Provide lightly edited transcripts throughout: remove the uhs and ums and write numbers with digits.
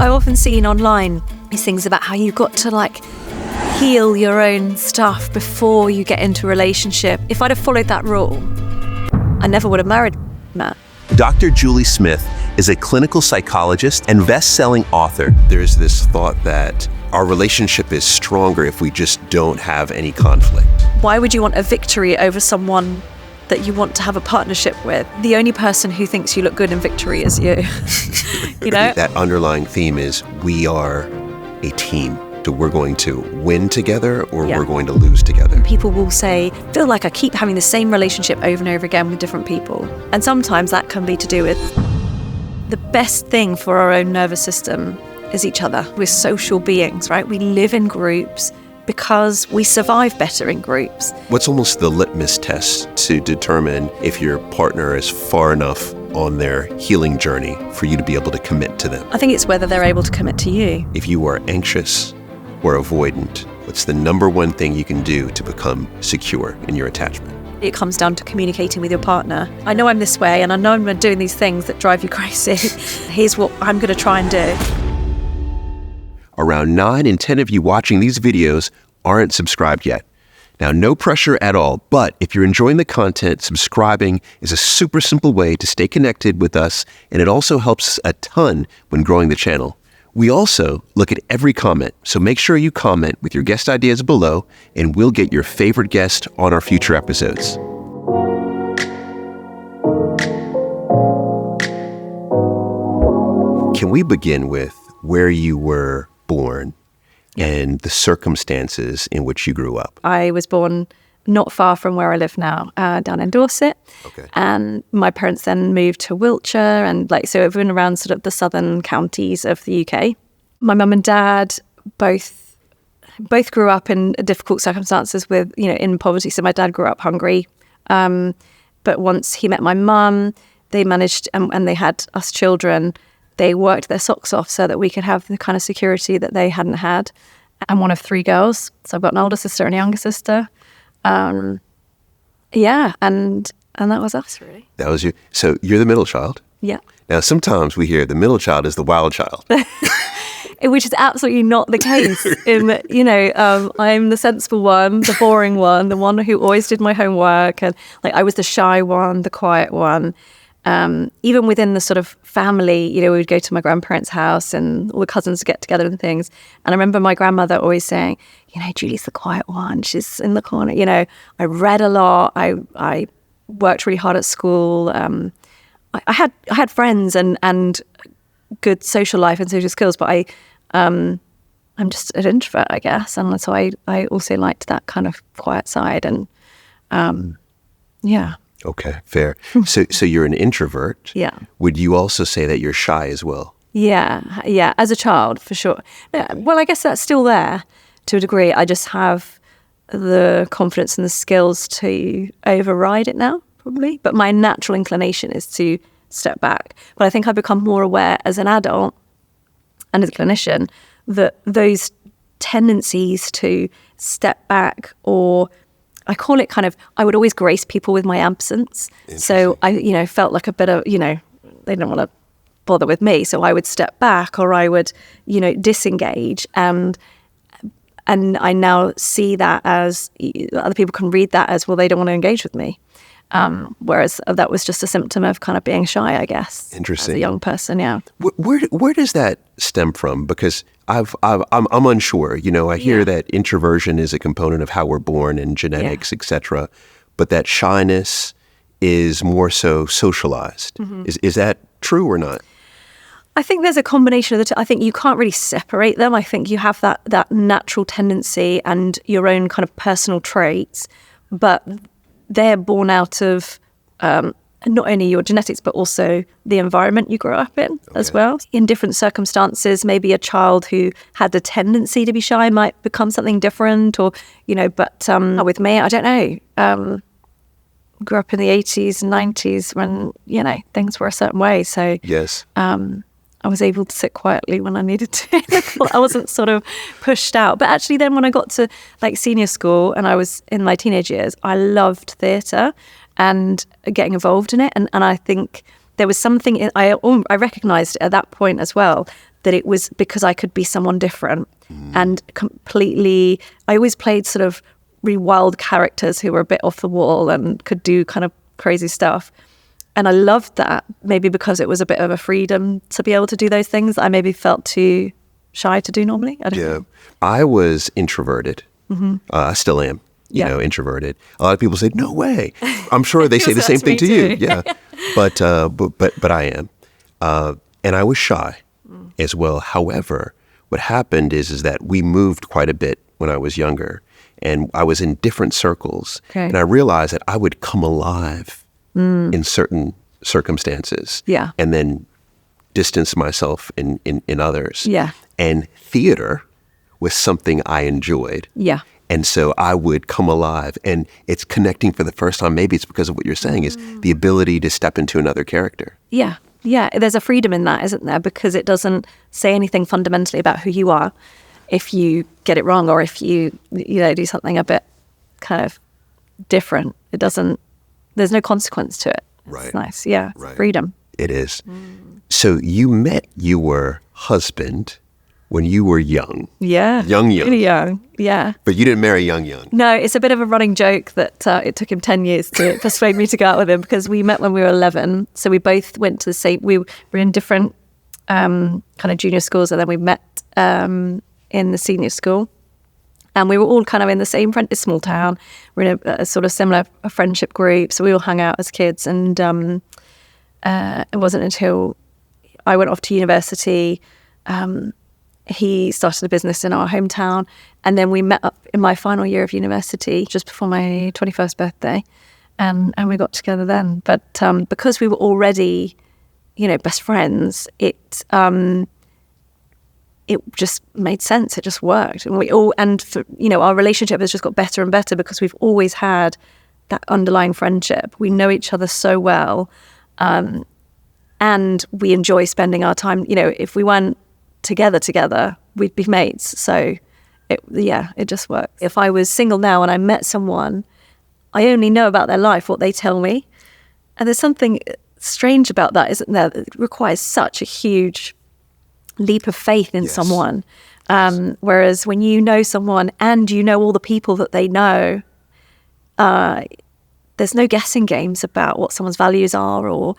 I've often seen online these things about how you've got to like heal your own stuff before you get into a relationship. If I'd have followed that rule, I never would have married Matt. Dr. Julie Smith is a clinical psychologist and best-selling author. There's this thought that our relationship is stronger if we just don't have any conflict. Why would you want a victory over someone that you want to have a partnership with? The only person who thinks you look good in victory is you. You know? That underlying theme is we are a team. So we're going to win together or we're going to lose together. People will say, feel like I keep having the same relationship over and over again with different people. And sometimes that can be to do with the best thing for our own nervous system is each other. We're social beings, right? We live in groups because we survive better in groups. What's almost the litmus test to determine if your partner is far enough on their healing journey for you to be able to commit to them? I think it's whether they're able to commit to you. If you are anxious or avoidant, what's the number one thing you can do to become secure in your attachment? It comes down to communicating with your partner. I know I'm this way and I know I'm doing these things that drive you crazy. Here's what I'm going to try and do. Around 9 in 10 of you watching these videos aren't subscribed yet. Now, no pressure at all, but if you're enjoying the content, subscribing is a super simple way to stay connected with us, and it also helps a ton when growing the channel. We also look at every comment, so make sure you comment with your guest ideas below, and we'll get your favorite guest on our future episodes. Can we begin with where you were born and the circumstances in which you grew up? I was born not far from where I live now, down in Dorset. Okay. And my parents then moved to Wiltshire, and so I've been around sort of the southern counties of the UK. My mum and dad both grew up in difficult circumstances with, in poverty. So my dad grew up hungry. But once he met my mum, they managed, and they had us children, they worked their socks off so that we could have the kind of security that they hadn't had. I'm one of 3 girls. So I've got an older sister and a younger sister. And that was us, really. That was you. So you're the middle child? Yeah. Now, sometimes we hear the middle child is the wild child. Which is absolutely not the case. I'm the sensible one, the boring one, the one who always did my homework. And I was the shy one, the quiet one. Even within the sort of family, we would go to my grandparents' house and all the cousins would get together and things. And I remember my grandmother always saying, Julie's the quiet one. She's in the corner. I read a lot. I worked really hard at school. I had friends and good social life and social skills, but I'm just an introvert, I guess. And so I also liked that kind of quiet side. And Okay, fair. So you're an introvert. Yeah. Would you also say that you're shy as well? Yeah. As a child, for sure. Well, I guess that's still there to a degree. I just have the confidence and the skills to override it now, probably. But my natural inclination is to step back. But I think I've become more aware as an adult and as a clinician that those tendencies to step back, or I call it I would always grace people with my absence. So I, felt like a bit of, they didn't want to bother with me. So I would step back, or I would, disengage. And I now see that as, other people can read that as, well, they don't want to engage with me. Whereas that was just a symptom of kind of being shy, I guess. Interesting. As a young person, yeah. Where does that stem from? Because I'm unsure. I hear that introversion is a component of how we're born and genetics, etc. But that shyness is more so socialized. Mm-hmm. Is that true or not? I think there's a combination of the two. I think you can't really separate them. I think you have that natural tendency and your own kind of personal traits, but they're born out of not only your genetics, but also the environment you grew up in as well. In different circumstances, maybe a child who had the tendency to be shy might become something different, or, but with me, I don't know. Grew up in the 80s and 90s when, things were a certain way. So yes. I was able to sit quietly when I needed to. I wasn't sort of pushed out. But actually then when I got to senior school and I was in my teenage years, I loved theatre and getting involved in it. And I think there was something, I recognised at that point as well, that it was because I could be someone different and completely. I always played sort of really wild characters who were a bit off the wall and could do kind of crazy stuff. And I loved that, maybe because it was a bit of a freedom to be able to do those things that I maybe felt too shy to do normally. I don't know. I was introverted. I still am, you know, introverted. A lot of people say, no way. I'm sure they say the same thing to you. Yeah. But I am. And I was shy as well. However, what happened is that we moved quite a bit when I was younger, and I was in different circles. Okay. And I realized that I would come alive in certain circumstances, and then distance myself in others. Yeah. And theater was something I enjoyed. Yeah. And so I would come alive, and it's connecting for the first time. Maybe it's because of what you're saying, is the ability to step into another character. Yeah. Yeah. There's a freedom in that, isn't there? Because it doesn't say anything fundamentally about who you are if you get it wrong, or if you do something a bit kind of different. It doesn't. There's no consequence to it. It's nice. Yeah. It's freedom. It is. So you met your husband when you were young. Yeah. Young. Really young. Yeah. But you didn't marry young. No, it's a bit of a running joke that it took him 10 years to persuade me to go out with him, because we met when we were 11. So we both went to the same, we were in different kind of junior schools, and then we met in the senior school. And we were all kind of in the same small town. We're in a sort of similar friendship group. So we all hung out as kids. And it wasn't until I went off to university, he started a business in our hometown. And then we met up in my final year of university, just before my 21st birthday. And we got together then. But because we were already, best friends, it just made sense. It just worked. And our relationship has just got better and better because we've always had that underlying friendship. We know each other so well. And we enjoy spending our time. If we weren't together, we'd be mates. So it just works. If I was single now and I met someone, I only know about their life, what they tell me. And there's something strange about that, isn't there? It requires such a huge leap of faith in someone. Whereas when you know someone and you know all the people that they know, there's no guessing games about what someone's values are, or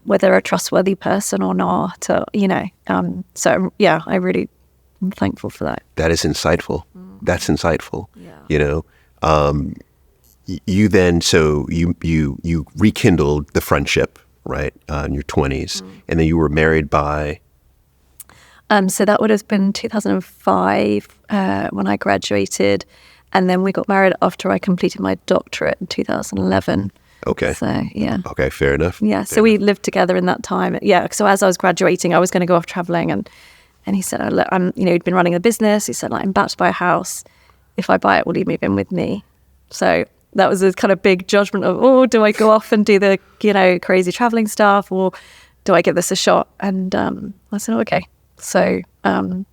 whether they're a trustworthy person or not. So I really am thankful for that. That is insightful. That's insightful. You then, so you rekindled the friendship, right, in your 20s, and then you were married by... So that would have been 2005 when I graduated, and then we got married after I completed my doctorate in 2011. Okay. So, yeah. Okay, fair enough. Yeah, so we lived together in that time. Yeah, so as I was graduating, I was going to go off traveling, and he said, he'd been running a business. He said, I'm about to buy a house. If I buy it, will you move in with me? So that was a kind of big judgment of, do I go off and do the, crazy traveling stuff, or do I give this a shot? And I said, okay. So, and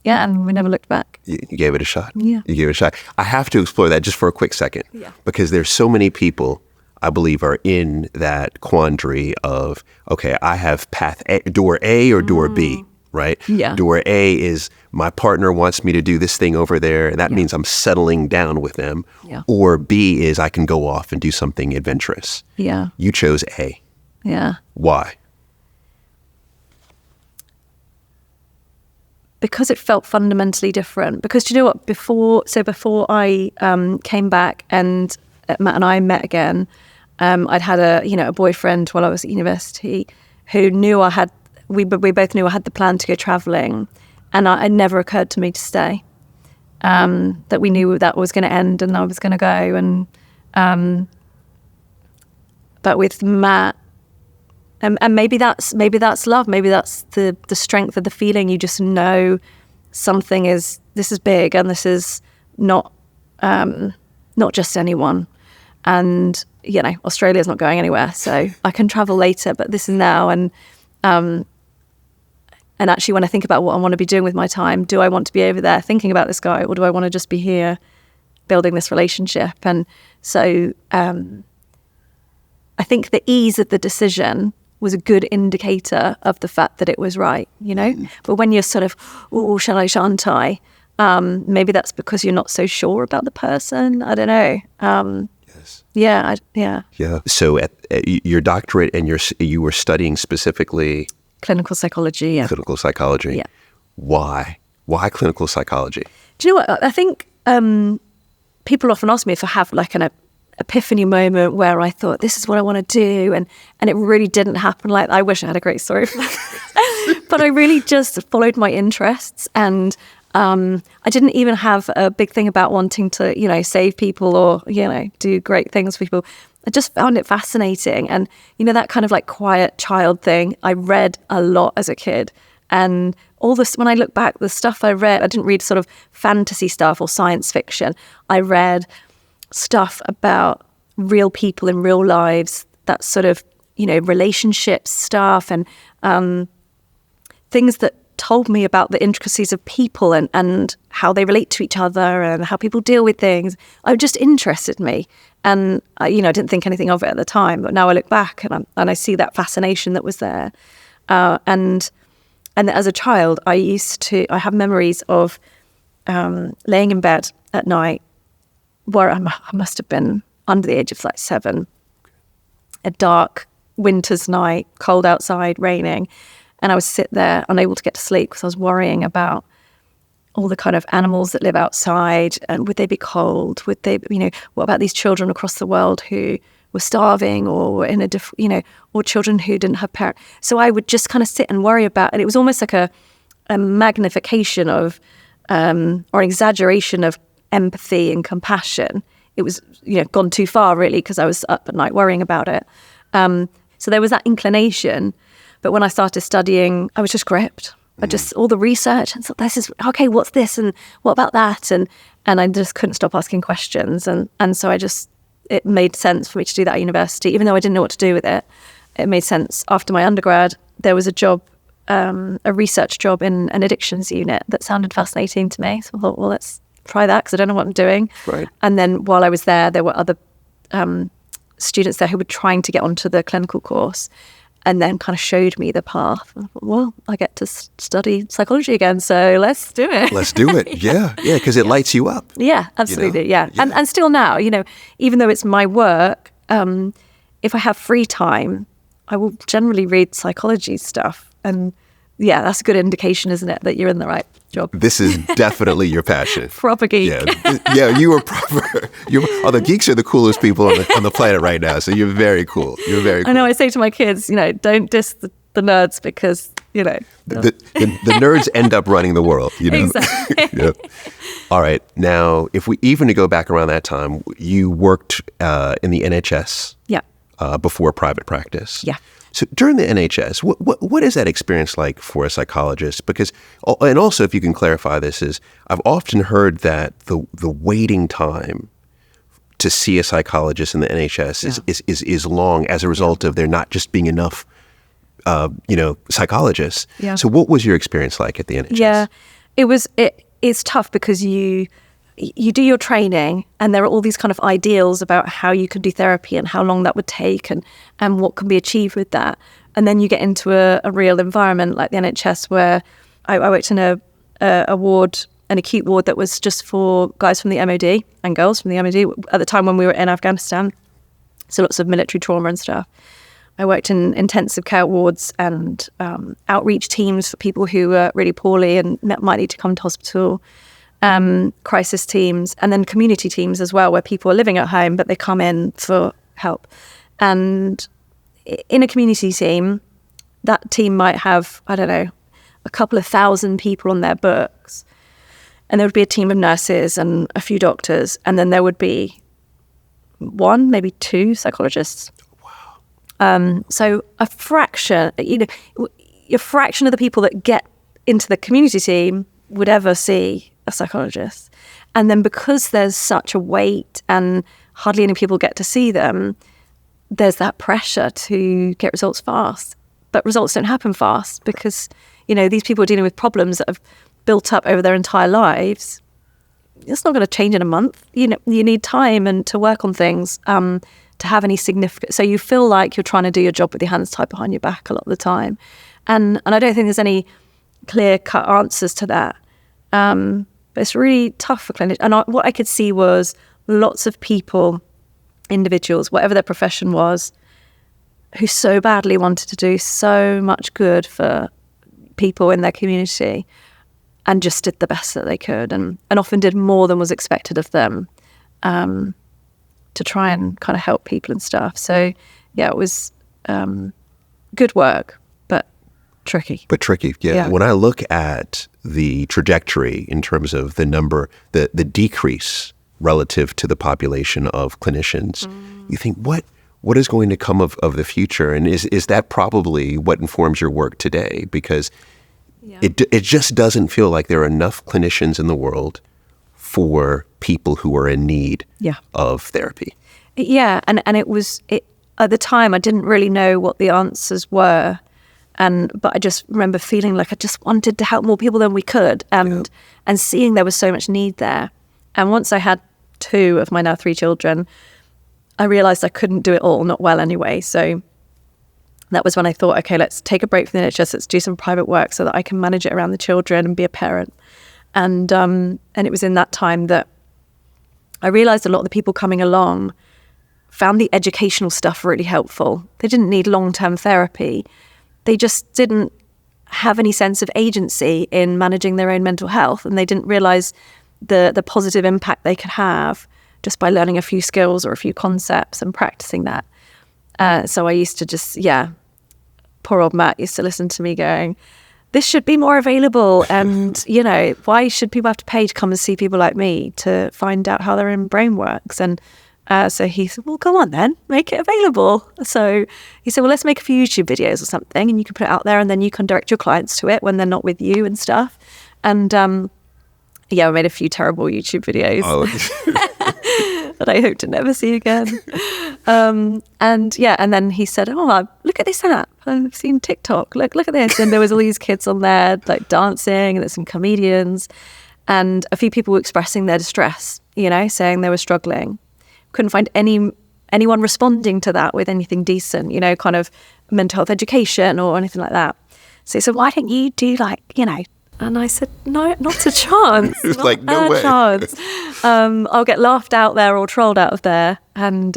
we never looked back. You gave it a shot. Yeah. You gave it a shot. I have to explore that just for a quick second. Yeah. Because there's so many people, I believe, are in that quandary of, okay, I have path A, door A or door B, right? Yeah. Door A is my partner wants me to do this thing over there, and that means I'm settling down with them. Yeah. Or B is I can go off and do something adventurous. Yeah. You chose A. Yeah. Why? Because it felt fundamentally different. Because do you know what? Before I came back and Matt and I met again, I'd had a boyfriend while I was at university who knew we both knew I had the plan to go traveling, and it never occurred to me to stay. That we knew that was going to end and I was going to go, and but with Matt. And maybe that's love. Maybe that's the strength of the feeling. You just know this is big, and this is not just anyone. And Australia's not going anywhere, so I can travel later. But this is now, and actually, when I think about what I want to be doing with my time, do I want to be over there thinking about this guy, or do I want to just be here building this relationship? And so I think the ease of the decision was a good indicator of the fact that it was right, you know? But when you're sort of, oh, shall I, shan't I? Maybe that's because you're not so sure about the person. I don't know. Yes. Yeah. Yeah. So at your doctorate, and you were studying specifically Clinical psychology. Yeah. clinical psychology. Yeah. Why? Why clinical psychology? Do you know what? I think people often ask me if I have like an epiphany moment where I thought, this is what I want to do. And it really didn't happen. Like, I wish I had a great story for that. But I really just followed my interests. And I didn't even have a big thing about wanting to, you know, save people or, you know, do great things for people. I just found it fascinating. And, you know, that kind of like quiet child thing, I read a lot as a kid. And all this, when I look back, the stuff I read, I didn't read sort of fantasy stuff or science fiction. I read stuff about real people in real lives, that sort of, you know, relationship stuff and things that told me about the intricacies of people and how they relate to each other and how people deal with things. It just interested me. And, you know, I didn't think anything of it at the time, but now I look back and I see that fascination that was there. And as a child, I have memories of laying in bed at night where I must have been under the age of like 7, a dark winter's night, cold outside, raining. And I would sit there unable to get to sleep because I was worrying about all the kind of animals that live outside, and would they be cold? Would they, you know, what about these children across the world who were starving or were in a you know, or children who didn't have parents? So I would just kind of sit and worry about, and it was almost like a magnification of, or exaggeration of empathy and compassion. It was, you know, gone too far really because I was up at night worrying about it. So there was that inclination, but when I started studying, I was just gripped. I just, all the research and so this is, okay, what's this? And what about that? And I just couldn't stop asking questions. And so it made sense for me to do that at university, even though I didn't know what to do with it. It made sense. After my undergrad, there was a job, a research job in an addictions unit that sounded fascinating to me. So I thought, well, let's try that because I don't know what I'm doing. Right. And then while I was there were other students there who were trying to get onto the clinical course, and then kind of showed me the path. And I thought, well, I get to study psychology again, so let's do it. Let's do it. Yeah, because it lights you up. Yeah, absolutely. You know? Yeah. And still now, you know, even though it's my work, if I have free time, I will generally read psychology stuff. And yeah, that's a good indication, isn't it, that you're in the right job. This is definitely your passion. Proper geek. Yeah, you were proper. The geeks are the coolest people on the planet right now. So you're very cool. You're very cool. I know. I say to my kids, you know, don't diss the nerds because, you know, the nerds end up running the world. You know. Exactly. Yep. All right. Now, if we even to go back around that time, you worked in the NHS. Yeah. Before private practice. Yeah. So during the NHS, what is that experience like for a psychologist? Because, and also if you can clarify this, is I've often heard that the waiting time to see a psychologist in the NHS is long as a result of there not just being enough, psychologists. Yeah. So what was your experience like at the NHS? Yeah, it's tough because you do your training and there are all these kind of ideals about how you could do therapy and how long that would take and what can be achieved with that. And then you get into a real environment like the NHS where I worked in a ward, an acute ward that was just for guys from the MOD and girls from the MOD at the time when we were in Afghanistan. So lots of military trauma and stuff. I worked in intensive care wards and outreach teams for people who were really poorly and might need to come to hospital. Crisis teams, and then community teams as well, where people are living at home, but they come in for help. And in a community team, that team might have, I don't know, a couple of thousand people on their books. And there would be a team of nurses and a few doctors. And then there would be 1, maybe 2 psychologists. Wow. So a fraction of the people that get into the community team would ever see a psychologist. And then because there's such a wait and hardly any people get to see them, there's that pressure to get results fast. But results don't happen fast because, you know, these people are dealing with problems that have built up over their entire lives. It's not going to change in a month. You know, you need time and to work on things, to have any significant. So you feel like you're trying to do your job with your hands tied behind your back a lot of the time. And I don't think there's any clear-cut answers to that. But it's really tough for clinicians. And what I could see was lots of people, individuals, whatever their profession was, who so badly wanted to do so much good for people in their community and just did the best that they could and often did more than was expected of them to try and kind of help people and stuff. So, yeah, it was good work, but tricky. Yeah. When I look at the trajectory in terms of the number, the decrease relative to the population of clinicians, you think, what is going to come of the future? And is that probably what informs your work today? Because it just doesn't feel like there are enough clinicians in the world for people who are in need of therapy. Yeah, and it was at the time I didn't really know what the answers were, but I just remember feeling like I just wanted to help more people than we could, and seeing there was so much need there. And once I had 2 of my now 3 children, I realised I couldn't do it all, not well anyway. So that was when I thought, okay, let's take a break from the NHS, let's do some private work so that I can manage it around the children and be a parent. And it was in that time that I realised a lot of the people coming along found the educational stuff really helpful. They didn't need long-term therapy. They just didn't have any sense of agency in managing their own mental health, and they didn't realise the positive impact they could have just by learning a few skills or a few concepts and practicing that. So I used to just, poor old Matt used to listen to me going, this should be more available. And, why should people have to pay to come and see people like me to find out how their own brain works? And so he said, well, go on then, make it available. So he said, well, let's make a few YouTube videos or something and you can put it out there and then you can direct your clients to it when they're not with you and stuff. And I made a few terrible YouTube videos. That I hope to never see again. And then he said, look at this app. I've seen TikTok. Look at this. And there was all these kids on there like dancing, and there's some comedians. And a few people were expressing their distress, saying they were struggling. Couldn't find anyone responding to that with anything decent, kind of mental health education or anything like that. So he said, why don't you do And I said, no, not a chance. It's like, no way. Chance. I'll get laughed out there or trolled out of there. And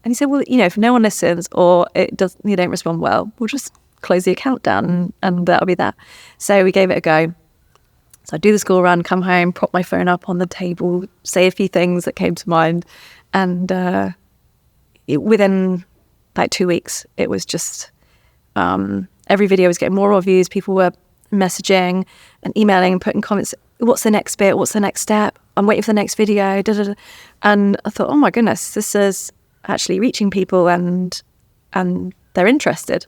he said, well, if no one listens or you don't respond well, we'll just close the account down and that'll be that. So we gave it a go. So I do the school run, come home, prop my phone up on the table, say a few things that came to mind. And within like 2 weeks, it was just every video was getting more views. People were messaging and emailing and putting comments, what's the next bit, what's the next step, I'm waiting for the next video, and I thought, oh my goodness, this is actually reaching people and they're interested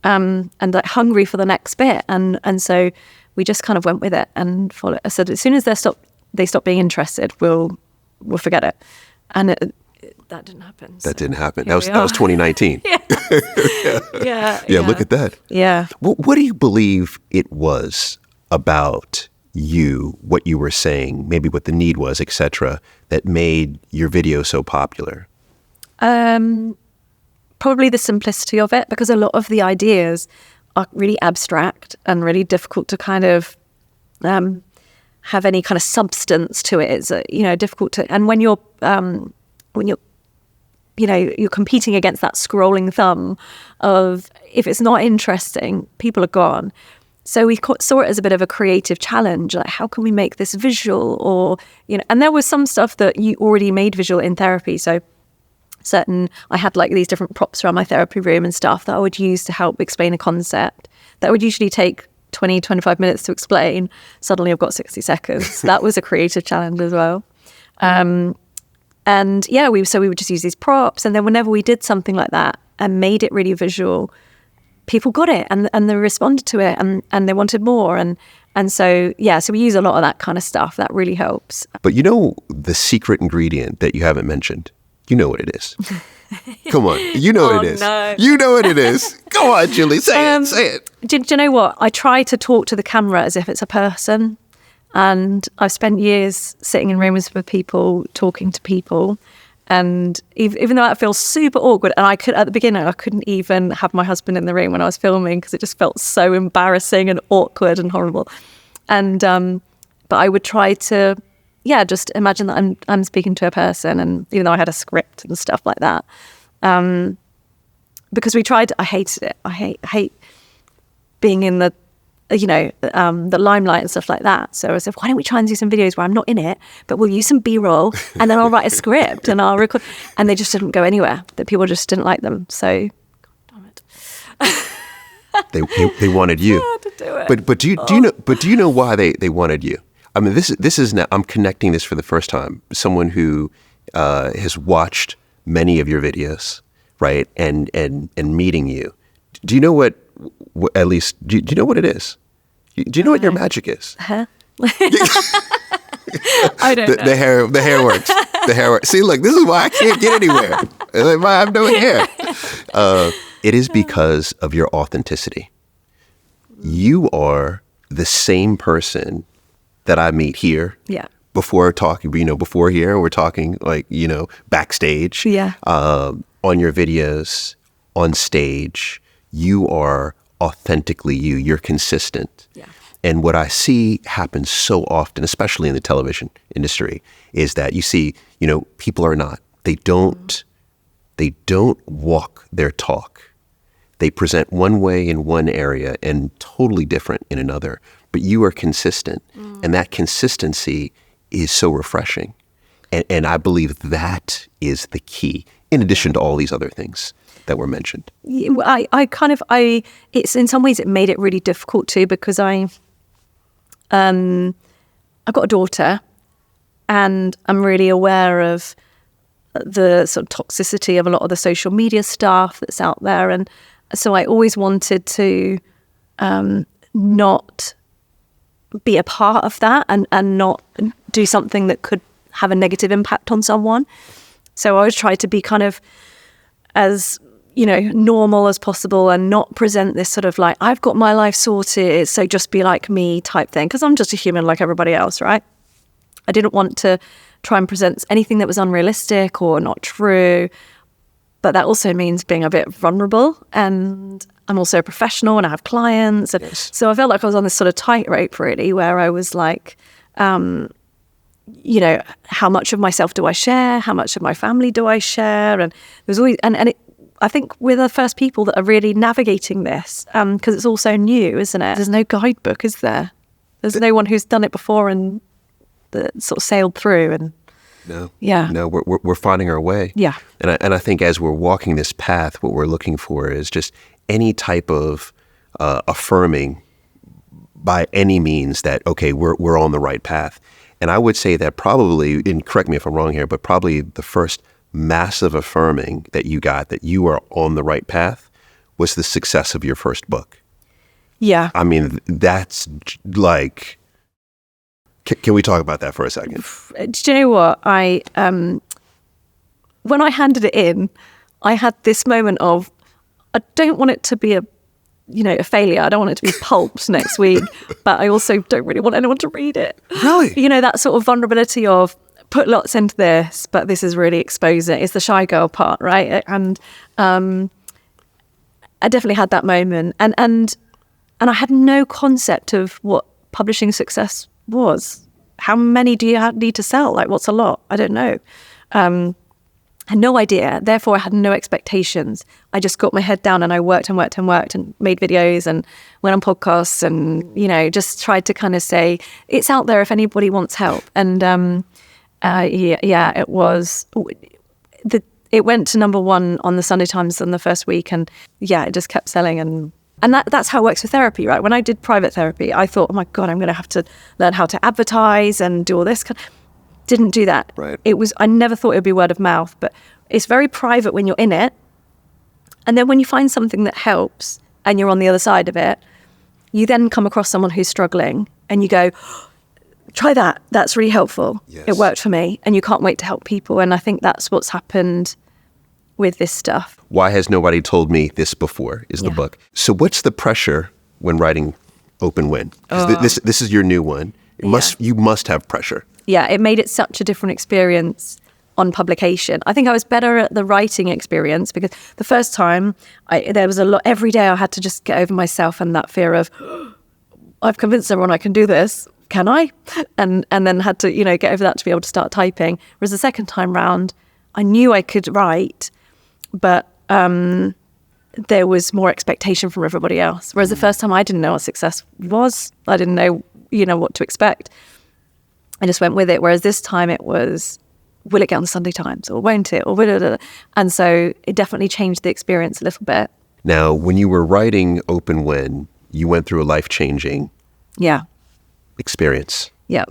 and like hungry for the next bit, and so we just kind of went with it and followed. I said, as soon as they stop being interested, we'll forget it. And that didn't happen. That didn't happen. That was 2019. Yeah. Look at that. Yeah. What do you believe it was about you, what you were saying, maybe what the need was, etc., that made your video so popular? Probably the simplicity of it, because a lot of the ideas are really abstract and really difficult to kind of have any kind of substance to it. It's difficult to, and when you're you're competing against that scrolling thumb of, if it's not interesting, people are gone. So we saw it as a bit of a creative challenge, like how can we make this visual, or and there was some stuff that you already made visual in therapy. So I had like these different props around my therapy room and stuff that I would use to help explain a concept that would usually take 20, 25 minutes to explain. Suddenly I've got 60 seconds. That was a creative challenge as well. And we would just use these props, and then whenever we did something like that and made it really visual, people got it and they responded to it and they wanted more, and so we use a lot of that kind of stuff. That really helps. But the secret ingredient that you haven't mentioned, you know what it is. Come on, you know what it is. No. You know what it is. Go on, Julie, say it. Do you know what? I try to talk to the camera as if it's a person. And I've spent years sitting in rooms with people, talking to people. And even though that feels super awkward, and at the beginning, I couldn't even have my husband in the room when I was filming because it just felt so embarrassing and awkward and horrible. And, but I would try to, just imagine that I'm speaking to a person, and even though I had a script and stuff like that, because I hated it. I hate being in the limelight and stuff like that. So I said, why don't we try and do some videos where I'm not in it, but we'll use some B-roll, and then I'll write a script and I'll record. And they just didn't go anywhere. That people just didn't like them. So, God damn it. They wanted you. I had to do it. But do you know why they wanted you? I mean, this is now, I'm connecting this for the first time. Someone who has watched many of your videos, right, and meeting you. Do you know what at least, do you know what it is? Do you know what your magic is? Huh? I don't know. The hair works. The hair works. See, look, this is why I can't get anywhere. I have no hair. It is because of your authenticity. You are the same person that I meet here. Yeah. Before talking, before here, we're talking backstage. Yeah. On your videos, on stage, you are authentically you. You're consistent. Yeah. And what I see happen so often, especially in the television industry, is that you see, people are not. They don't walk their talk. They present one way in one area and totally different in another. But you are consistent. And that consistency is so refreshing. And I believe that is the key, in addition to all these other things that were mentioned. It's in some ways it made it really difficult too, because I've got a daughter, and I'm really aware of the sort of toxicity of a lot of the social media stuff that's out there. And so I always wanted to not be a part of that and not do something that could have a negative impact on someone. So I always try to be kind of as, normal as possible and not present this sort of like, I've got my life sorted, so just be like me type thing, because I'm just a human like everybody else, right? I didn't want to try and present anything that was unrealistic or not true, but that also means being a bit vulnerable, and I'm also a professional and I have clients. And yes. So I felt like I was on this sort of tightrope really, where I was like, how much of myself do I share? How much of my family do I share? And there's always, I think we're the first people that are really navigating this, because it's all so new, isn't it? There's no guidebook, is there? There's no one who's done it before and that sort of sailed through. And no, yeah, no, we're finding our way. Yeah, and I think as we're walking this path, what we're looking for is just any type of affirming by any means that we're on the right path. And I would say that probably, and correct me if I'm wrong here, but probably the first massive affirming that you got that you are on the right path was the success of your first book. Yeah. I mean, that's like, can we talk about that for a second? Do you know what? When I handed it in, I had this moment of, I don't want it to be a failure. I don't want it to be pulped next week, but I also don't really want anyone to read it. Really? That sort of vulnerability of put lots into this, but this is really exposing. It's the shy girl part, right? And I definitely had that moment, and I had no concept of what publishing success was. How many do you need to sell? Like, what's a lot? I don't know. I had no idea. Therefore, I had no expectations. I just got my head down and I worked and worked and worked and made videos and went on podcasts and, just tried to kind of say, it's out there if anybody wants help. And it was, it went to number one on the Sunday Times in the first week. And it just kept selling. And that's how it works with therapy, right? When I did private therapy, I thought, oh my God, I'm going to have to learn how to advertise and do all this. Didn't do that. Right. I never thought it would be word of mouth, but it's very private when you're in it. And then when you find something that helps and you're on the other side of it, you then come across someone who's struggling and you go, try that. That's really helpful. Yes. It worked for me. And you can't wait to help people. And I think that's what's happened with this stuff. Why has nobody told me this before is the book. So what's the pressure when writing Open Win? Because this is your new one. You must have pressure. Yeah, it made it such a different experience on publication. I think I was better at the writing experience because the first time there was a lot, every day I had to just get over myself and that fear of, I've convinced everyone I can do this. Can I? And then had to, get over that to be able to start typing. Whereas the second time round, I knew I could write, but there was more expectation from everybody else. Whereas the first time I didn't know what success was. I didn't know, what to expect. I just went with it. Whereas this time it was, will it get on the Sunday Times or won't it? Or and so it definitely changed the experience a little bit. Now, when you were writing Open When, you went through a life-changing experience. Yeah.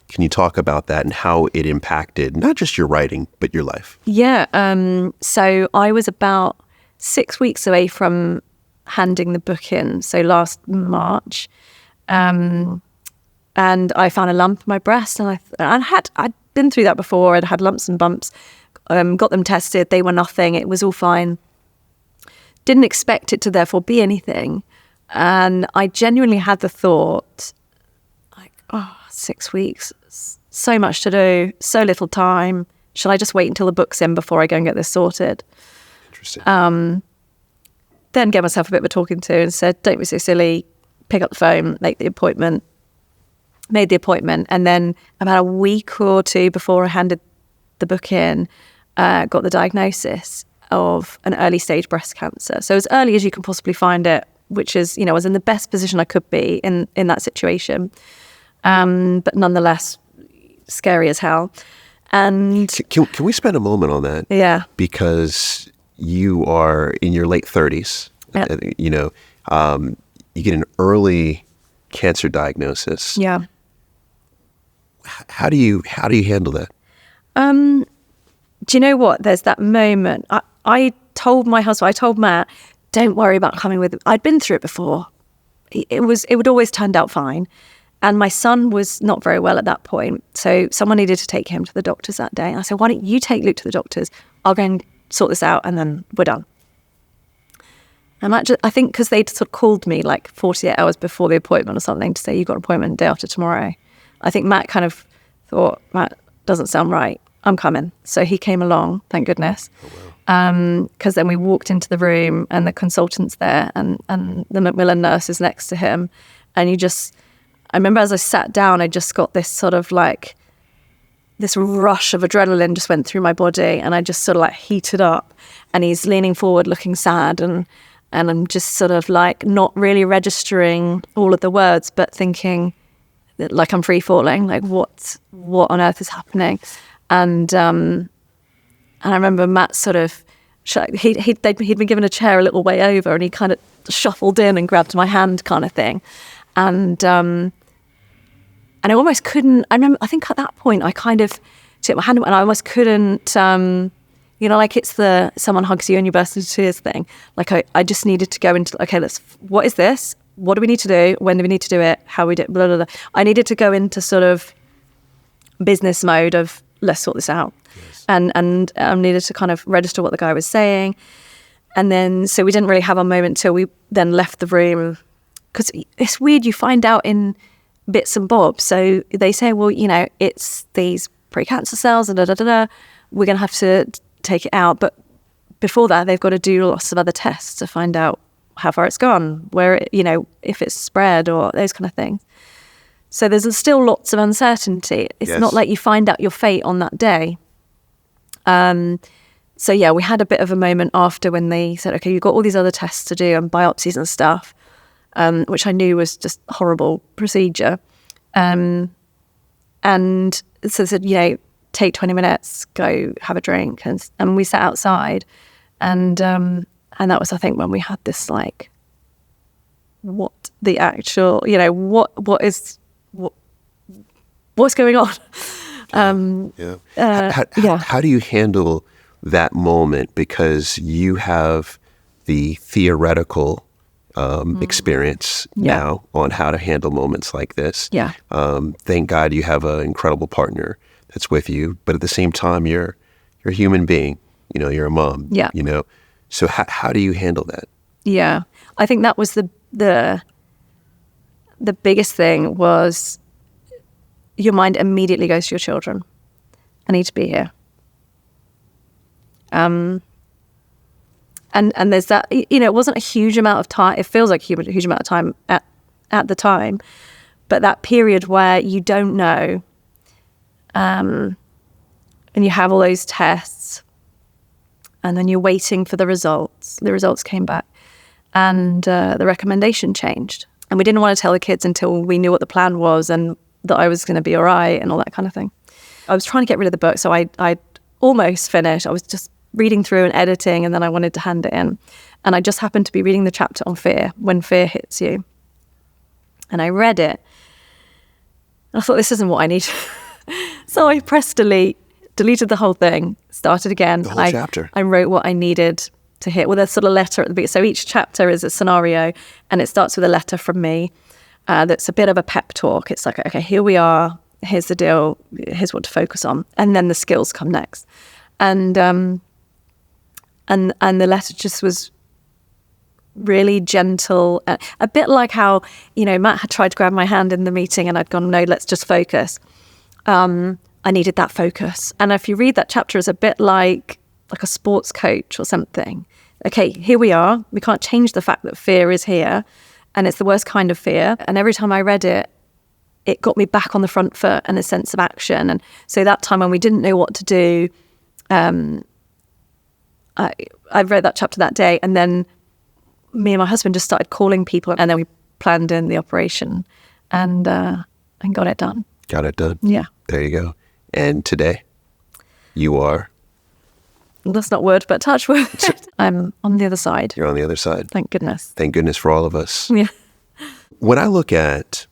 Can you talk about that and how it impacted not just your writing, but your life? Yeah. So I was about 6 weeks away from handing the book in. So last March. And I found a lump in my breast, and I'd been through that before. I'd had lumps and bumps, got them tested. They were nothing. It was all fine. Didn't expect it to therefore be anything. And I genuinely had the thought, 6 weeks, so much to do, so little time. Shall I just wait until the book's in before I go and get this sorted? Interesting. Then gave myself a bit of a talking to and said, don't be so silly, pick up the phone, make the appointment. Made the appointment, and then about a week or two before I handed the book in, got the diagnosis of an early stage breast cancer. So as early as you can possibly find it, which is, I was in the best position I could be in that situation. But nonetheless, scary as hell. And can we spend a moment on that? Yeah. Because you are in your late 30s. Yeah. You get an early cancer diagnosis. Yeah. How do you handle that? Do you know what? There's that moment. I told my husband, I told Matt, don't worry about coming with. I'd been through it before. It would always turned out fine. And my son was not very well at that point. So someone needed to take him to the doctors that day. And I said, why don't you take Luke to the doctors? I'll go and sort this out and then we're done. And I think because they'd sort of called me like 48 hours before the appointment or something to say, you've got an appointment day after tomorrow. I think Matt kind of thought, that doesn't sound right. I'm coming. So he came along, thank goodness. Because then we walked into the room and the consultant's there and the Macmillan nurse is next to him. And I remember as I sat down, I just got this sort of like, this rush of adrenaline just went through my body and I just sort of like heated up. And he's leaning forward looking sad and I'm just sort of like not really registering all of the words, but thinking like I'm free falling, like what on earth is happening? And I remember Matt sort of, he'd been given a chair a little way over and he kind of shuffled in and grabbed my hand kind of thing. And I almost couldn't, I think at that point I kind of took my hand and I almost couldn't, like it's the someone hugs you and you burst into tears thing. Like I just needed to go into, okay, what is this? What do we need to do? When do we need to do it? How we do it? Blah, blah, blah. I needed to go into sort of business mode of let's sort this out. Yes. And needed to kind of register what the guy was saying. And then, so we didn't really have a moment till we then left the room. Because it's weird, you find out in bits and bobs. So they say, well, it's these precancer cells and we're going to have to take it out. But before that, they've got to do lots of other tests to find out how far it's gone, where it, if it's spread or those kind of things. So there's still lots of uncertainty. It's not like you find out your fate on that day. So yeah, we had a bit of a moment after when they said, okay, you've got all these other tests to do and biopsies and stuff, which I knew was just a horrible procedure. And so they said, take 20 minutes, go have a drink. And we sat outside and that was, I think, when we had this like, what the actual, what's going on? How do you handle that moment? Because you have the theoretical experience now on how to handle moments like this. Yeah. Thank God you have an incredible partner that's with you, but at the same time, you're a human being. You're a mom. Yeah. So how do you handle that? Yeah, I think that was the biggest thing was your mind immediately goes to your children. I need to be here. And there's that, it wasn't a huge amount of time. It feels like a huge amount of time at the time, but that period where you don't know, and you have all those tests, and then you're waiting for the results. The results came back, and the recommendation changed. And we didn't want to tell the kids until we knew what the plan was and that I was going to be all right and all that kind of thing. I was trying to get rid of the book, so I almost finished. I was just reading through and editing, and then I wanted to hand it in. And I just happened to be reading the chapter on fear, when fear hits you. And I read it. And I thought, this isn't what I need. So I pressed delete, deleted the whole thing, started again. The whole chapter. I wrote what I needed to hit with a sort of letter at the beginning. So each chapter is a scenario, and it starts with a letter from me. That's a bit of a pep talk. It's like, okay, here we are. Here's the deal. Here's what to focus on. And then the skills come next. And the letter just was really gentle, a bit like how, Matt had tried to grab my hand in the meeting and I'd gone, no, let's just focus. I needed that focus. And if you read that chapter, it's a bit like a sports coach or something. Okay, here we are. We can't change the fact that fear is here, and it's the worst kind of fear. And every time I read it, it got me back on the front foot and a sense of action. And so that time when we didn't know what to do, I read that chapter that day, and then me and my husband just started calling people, and then we planned in the operation and got it done. Got it done. Yeah. There you go. And today, you are? That's not word, but touch word. I'm on the other side. You're on the other side. Thank goodness. Thank goodness for all of us. Yeah. When I look at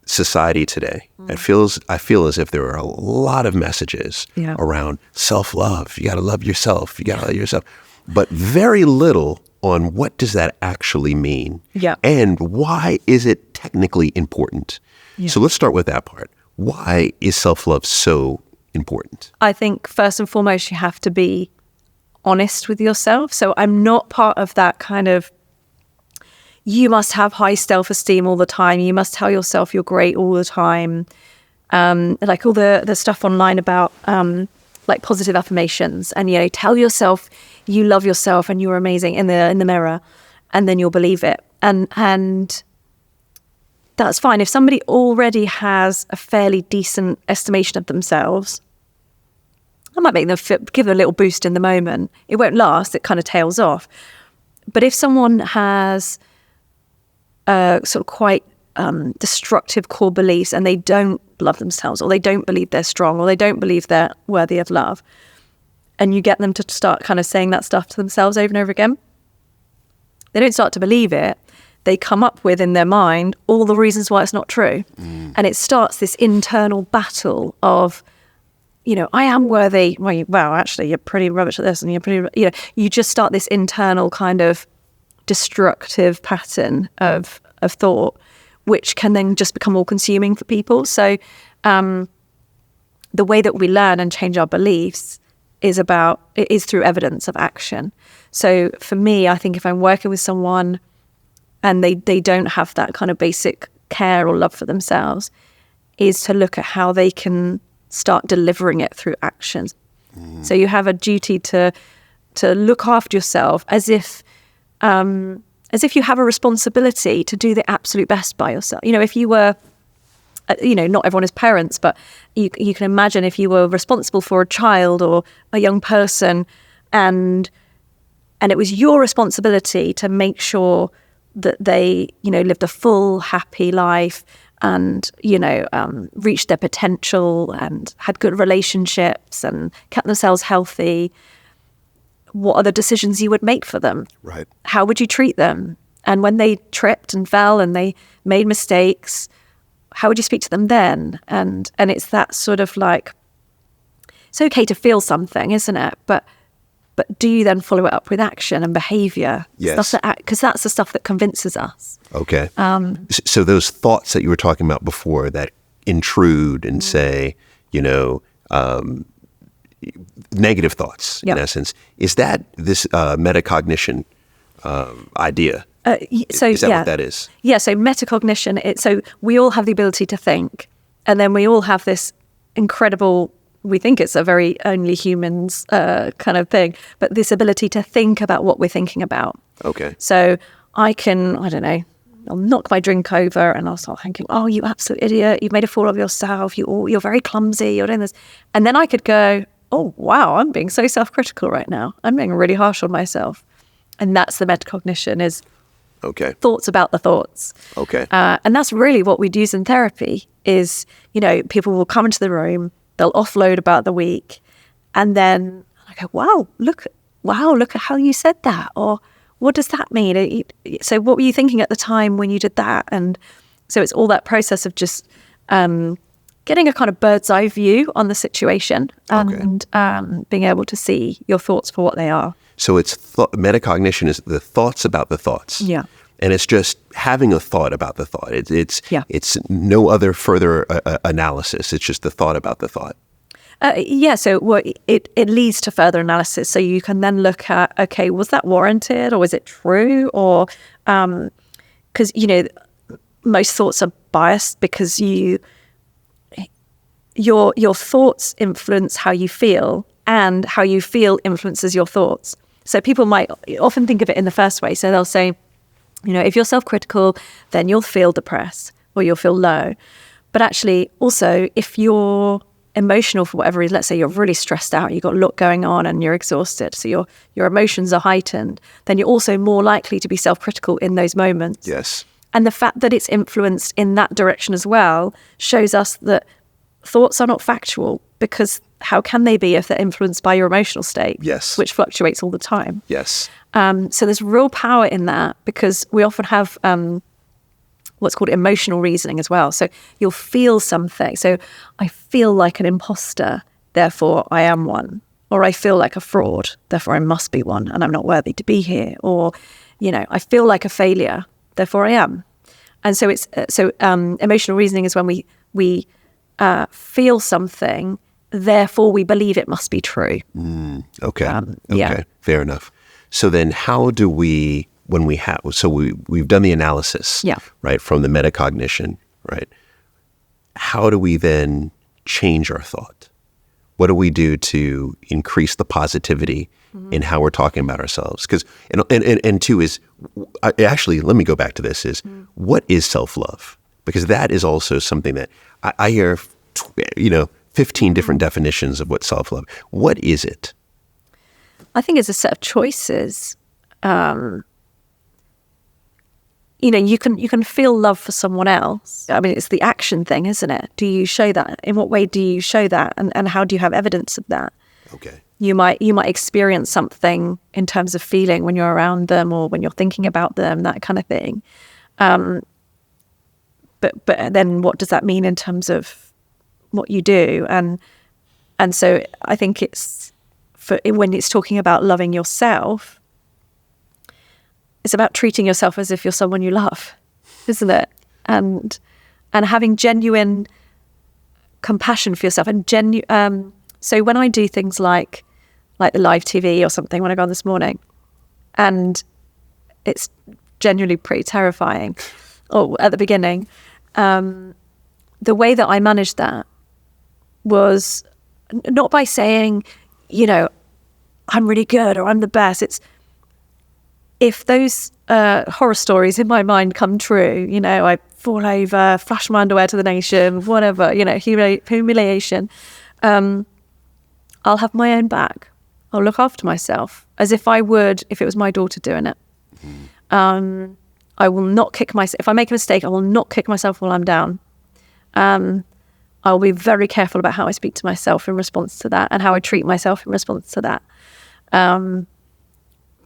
society today, I feel as if there are a lot of messages around self-love. You got to love yourself. You got to love yourself. But very little on what does that actually mean? Yeah. And why is it technically important? Yeah. So let's start with that part. Why is self-love so important? I think first and foremost, you have to be honest with yourself. So I'm not part of that kind of, you must have high self-esteem all the time. You must tell yourself you're great all the time. Like all the stuff online about like positive affirmations, and tell yourself you love yourself and you're amazing in the mirror, and then you'll believe it. And that's fine. If somebody already has a fairly decent estimation of themselves, I might make them give them a little boost in the moment. It won't last. It kind of tails off. But if someone has sort of quite destructive core beliefs, and they don't love themselves, or they don't believe they're strong, or they don't believe they're worthy of love, and you get them to start kind of saying that stuff to themselves over and over again, they don't start to believe it. They come up with, in their mind, all the reasons why it's not true. And it starts this internal battle of, I am worthy. Well, actually, you're pretty rubbish at this, and you're pretty, you just start this internal kind of destructive pattern of thought, which can then just become all consuming for people. So the way that we learn and change our beliefs is through evidence of action. So for me, I think if I'm working with someone and they don't have that kind of basic care or love for themselves, is to look at how they can start delivering it through actions. So you have a duty to look after yourself as if you have a responsibility to do the absolute best by yourself. If you were, not everyone is parents, but you can imagine if you were responsible for a child or a young person, and it was your responsibility to make sure that they, lived a full, happy life and, reached their potential and had good relationships and kept themselves healthy. What are the decisions you would make for them? Right. How would you treat them? And when they tripped and fell and they made mistakes, how would you speak to them then? And it's that sort of like, it's okay to feel something, isn't it? But do you then follow it up with action and behavior? Yes. Because that's the stuff that convinces us. Okay. So those thoughts that you were talking about before that intrude and say, negative thoughts, in essence, is that this metacognition idea? Is that what that is? Yeah, so metacognition, so we all have the ability to think, and then we all have this incredible we think it's a very only humans kind of thing, but this ability to think about what we're thinking about. Okay. So I can, I don't know, I'll knock my drink over and I'll start thinking, oh, you absolute idiot, you've made a fool of yourself, you're very clumsy, you're doing this. And then I could go, oh, wow, I'm being so self-critical right now. I'm being really harsh on myself. And that's the metacognition, is thoughts about the thoughts. Okay. And that's really what we'd use in therapy is, people will come into the room, they'll offload about the week. And then I go, wow, look at how you said that. Or what does that mean? So what were you thinking at the time when you did that? And so it's all that process of just getting a kind of bird's eye view on the situation and being able to see your thoughts for what they are. So it's metacognition is the thoughts about the thoughts. Yeah. And it's just having a thought about the thought. It's no other further analysis. It's just the thought about the thought. So it leads to further analysis. So you can then look at, okay, was that warranted or was it true? Or because, most thoughts are biased because your thoughts influence how you feel, and how you feel influences your thoughts. So people might often think of it in the first way. So they'll say, if you're self-critical, then you'll feel depressed or you'll feel low. But actually, also, if you're emotional for whatever reason, let's say you're really stressed out, you've got a lot going on and you're exhausted, so your emotions are heightened, then you're also more likely to be self-critical in those moments. Yes. And the fact that it's influenced in that direction as well shows us that thoughts are not factual, because how can they be if they're influenced by your emotional state? Yes. Which fluctuates all the time. Yes. So there's real power in that, because we often have what's called emotional reasoning as well. So you'll feel something. So I feel like an imposter, therefore I am one. Or I feel like a fraud, therefore I must be one and I'm not worthy to be here. Or, I feel like a failure, therefore I am. And so it's emotional reasoning is when we feel something, therefore we believe it must be true. Okay. Fair enough. So then how do we, when we have, so we've done the analysis, right, from the metacognition, right? How do we then change our thought? What do we do to increase the positivity in how we're talking about ourselves? Because, and two is, actually, let me go back to this, is what is self-love? Because that is also something that I hear, 15 different definitions of what self-love. What is it? I think it's a set of choices. You can feel love for someone else. I mean, it's the action thing, isn't it? Do you show that? In what way do you show that? And how do you have evidence of that? Okay. You might experience something in terms of feeling when you're around them or when you're thinking about them, that kind of thing. But then what does that mean in terms of what you do? And so I think it's when it's talking about loving yourself, it's about treating yourself as if you're someone you love, isn't it? And having genuine compassion for yourself and so when I do things like the live TV or something, when I go on this morning, and it's genuinely pretty terrifying, or at the beginning, the way that I managed that was not by saying, I'm really good or I'm the best. It's if those horror stories in my mind come true, I fall over, flash my underwear to the nation, whatever, humiliation, I'll have my own back. I'll look after myself as if I would if it was my daughter doing it. I will not kick myself. If I make a mistake, I will not kick myself while I'm down. I'll be very careful about how I speak to myself in response to that and how I treat myself in response to that.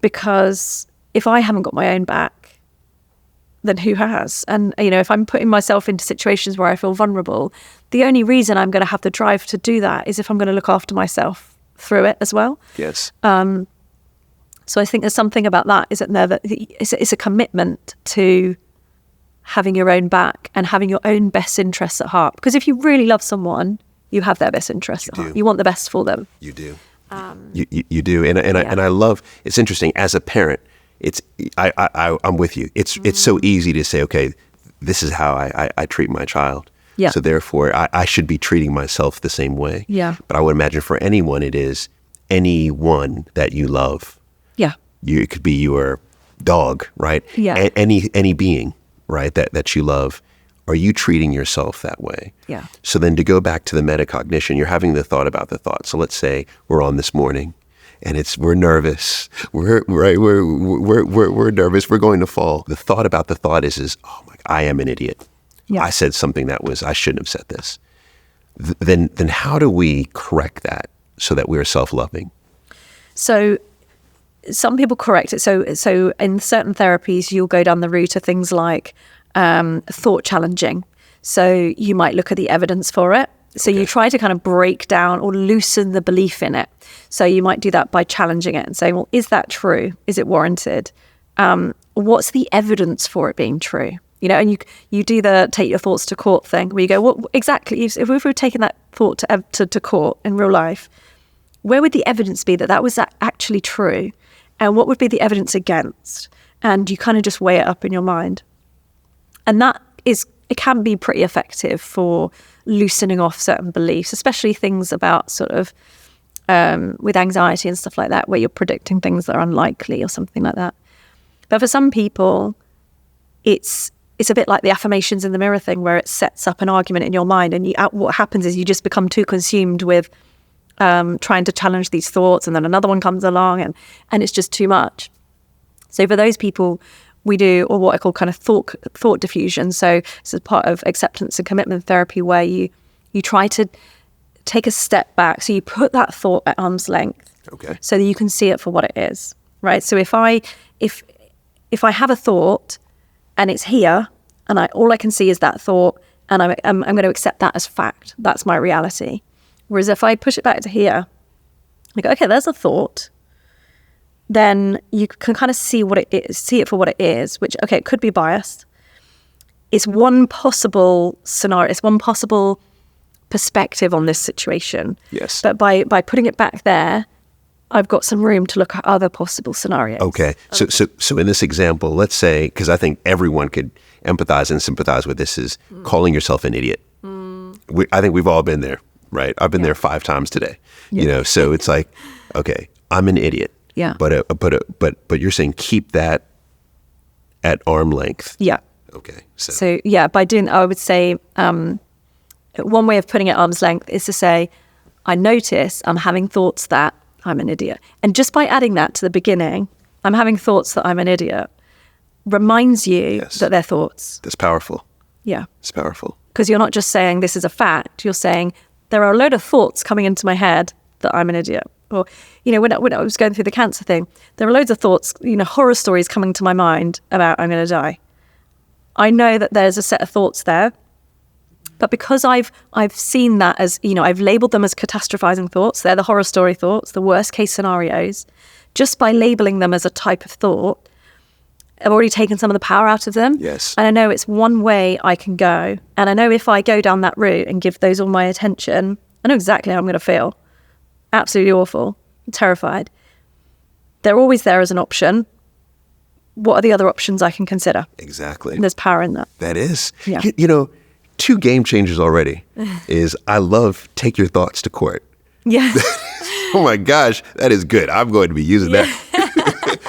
Because if I haven't got my own back, then who has? And, if I'm putting myself into situations where I feel vulnerable, the only reason I'm going to have the drive to do that is if I'm going to look after myself through it as well. Yes. So I think there's something about that, isn't there? That it's a commitment to having your own back and having your own best interests at heart. Because if you really love someone, you have their best interests at heart. You want the best for them. You do. You do. And I love, it's interesting, as a parent, I'm with you. It's so easy to say, okay, this is how I treat my child. Yeah. So therefore, I should be treating myself the same way. Yeah. But I would imagine for anyone, it is anyone that you love. Yeah. It could be your dog, right? Yeah. Any being, right, that you love. Are you treating yourself that way? Yeah. So then to go back to the metacognition, you're having the thought about the thought. So let's say we're on this morning and we're nervous. We're nervous. We're going to fall. The thought about the thought is oh my, I am an idiot. Yeah. I said something I shouldn't have said this. Then how do we correct that so that we're self-loving? So some people correct it. So in certain therapies, you'll go down the route of things like thought challenging. So you might look at the evidence for it. So you try to kind of break down or loosen the belief in it. So you might do that by challenging it and saying, well, is that true? Is it warranted? What's the evidence for it being true? You know, and you do the take your thoughts to court thing where you go, what exactly, if we were taking that thought to court in real life, where would the evidence be that was actually true? And what would be the evidence against? And you kind of just weigh it up in your mind. And it can be pretty effective for loosening off certain beliefs, especially things about sort of with anxiety and stuff like that, where you're predicting things that are unlikely or something like that. But for some people, it's a bit like the affirmations in the mirror thing, where it sets up an argument in your mind, and what happens is you just become too consumed with trying to challenge these thoughts, and then another one comes along, and it's just too much. So for those people, we do, or what I call kind of thought diffusion. So this is part of acceptance and commitment therapy, where you try to take a step back. So you put that thought at arm's length, so that you can see it for what it is, right? So if I have a thought and it's here, and all I can see is that thought, and I'm going to accept that as fact. That's my reality. Whereas if I push it back to here, I go, okay, there's a thought. Then you can kind of see what it is, see it for what it is, which, okay, it could be biased. It's one possible scenario. It's one possible perspective on this situation. Yes. But by putting it back there, I've got some room to look at other possible scenarios. Okay. So in this example, let's say, because I think everyone could empathize and sympathize with this, is calling yourself an idiot. I think we've all been there, right? I've been there 5 times today. You know, so it's like, okay, I'm an idiot. Yeah. But you're saying keep that at arm length. Yeah. Okay. So by doing, I would say one way of putting it at arm's length is to say, I notice I'm having thoughts that I'm an idiot. And just by adding that to the beginning, I'm having thoughts that I'm an idiot, reminds you that they're thoughts. That's powerful. Yeah. It's powerful. Because you're not just saying this is a fact. You're saying there are a load of thoughts coming into my head that I'm an idiot. Or, you know, when I was going through the cancer thing, there were loads of thoughts, you know, horror stories coming to my mind about I'm going to die. I know that there's a set of thoughts there, but because I've seen that as, you know, I've labeled them as catastrophizing thoughts. They're the horror story thoughts, the worst case scenarios. Just by labeling them as a type of thought, I've already taken some of the power out of them. Yes. And I know it's one way I can go. And I know if I go down that route and give those all my attention, I know exactly how I'm going to feel. Absolutely awful. I'm terrified. They're always there as an option. What are the other options I can consider? Exactly. And there's power in that. That is. Yeah. You know, 2 game changers already is I love take your thoughts to court. Yeah. Oh my gosh, that is good. I'm going to be using that.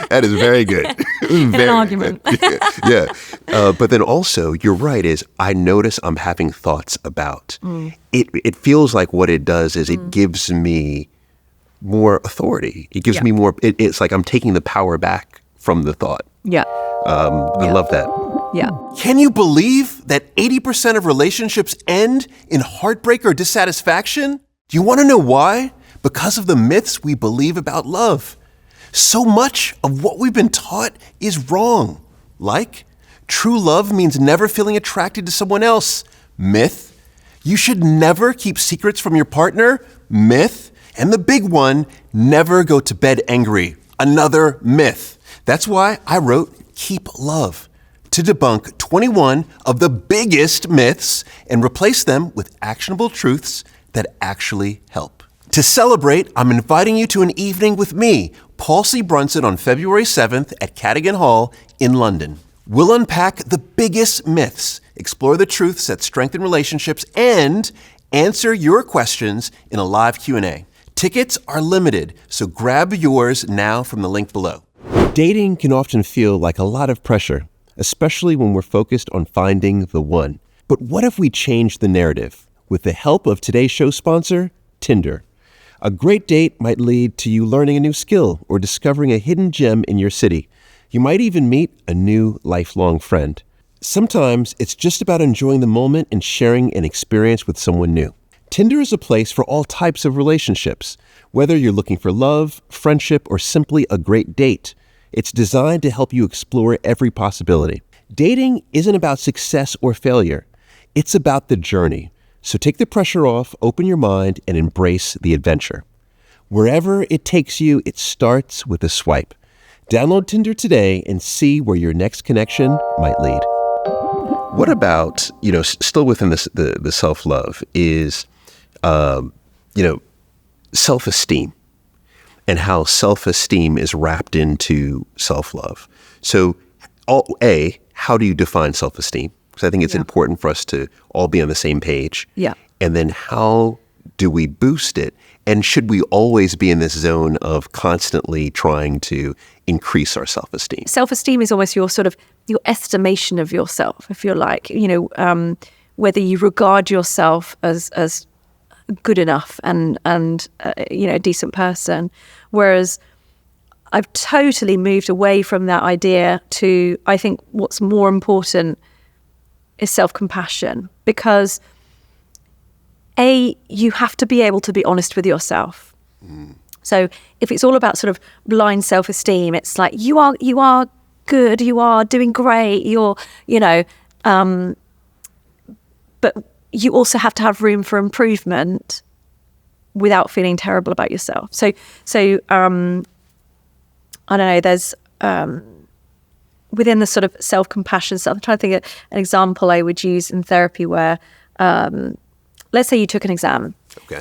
That is very good. An argument. Yeah. But then also, you're right, is I notice I'm having thoughts about. It feels like what it does is it gives me more authority. It gives me more, it's like I'm taking the power back from the thought. Yeah. I love that. Yeah. Can you believe that 80% of relationships end in heartbreak or dissatisfaction? Do you want to know why? Because of the myths we believe about love. So much of what we've been taught is wrong. Like, true love means never feeling attracted to someone else. Myth. You should never keep secrets from your partner. Myth. And the big one, never go to bed angry. Another myth. That's why I wrote Keep Love, to debunk 21 of the biggest myths and replace them with actionable truths that actually help. To celebrate, I'm inviting you to an evening with me, Paul C. Brunson, on February 7th at Cadogan Hall in London. We'll unpack the biggest myths explore the truths that strengthen relationships, and answer your questions in a live Q&A. Tickets are limited, so grab yours now from the link below. Dating can often feel like a lot of pressure, especially when we're focused on finding the one. But what if we change the narrative? With the help of today's show sponsor, Tinder. A great date might lead to you learning a new skill or discovering a hidden gem in your city. You might even meet a new lifelong friend. Sometimes it's just about enjoying the moment and sharing an experience with someone new. Tinder is a place for all types of relationships. Whether you're looking for love, friendship, or simply a great date, it's designed to help you explore every possibility. Dating isn't about success or failure. It's about the journey. So take the pressure off, open your mind, and embrace the adventure. Wherever it takes you, it starts with a swipe. Download Tinder today and see where your next connection might lead. What about, still within this, the self-love is, self-esteem and how self-esteem is wrapped into self-love. So, how do you define self-esteem? Because I think it's important for us to all be on the same page. Yeah. And then how do we boost it? And should we always be in this zone of constantly trying to increase our self-esteem? Self-esteem is almost your estimation of yourself, if you're like, whether you regard yourself as good enough and a decent person. Whereas I've totally moved away from that idea to, I think what's more important is self-compassion, because you have to be able to be honest with yourself. So if it's all about sort of blind self-esteem, it's like you are good, you are doing great, but you also have to have room for improvement without feeling terrible about yourself. So I don't know, there's within the sort of self-compassion stuff, I'm trying to think of an example I would use in therapy where, let's say you took an exam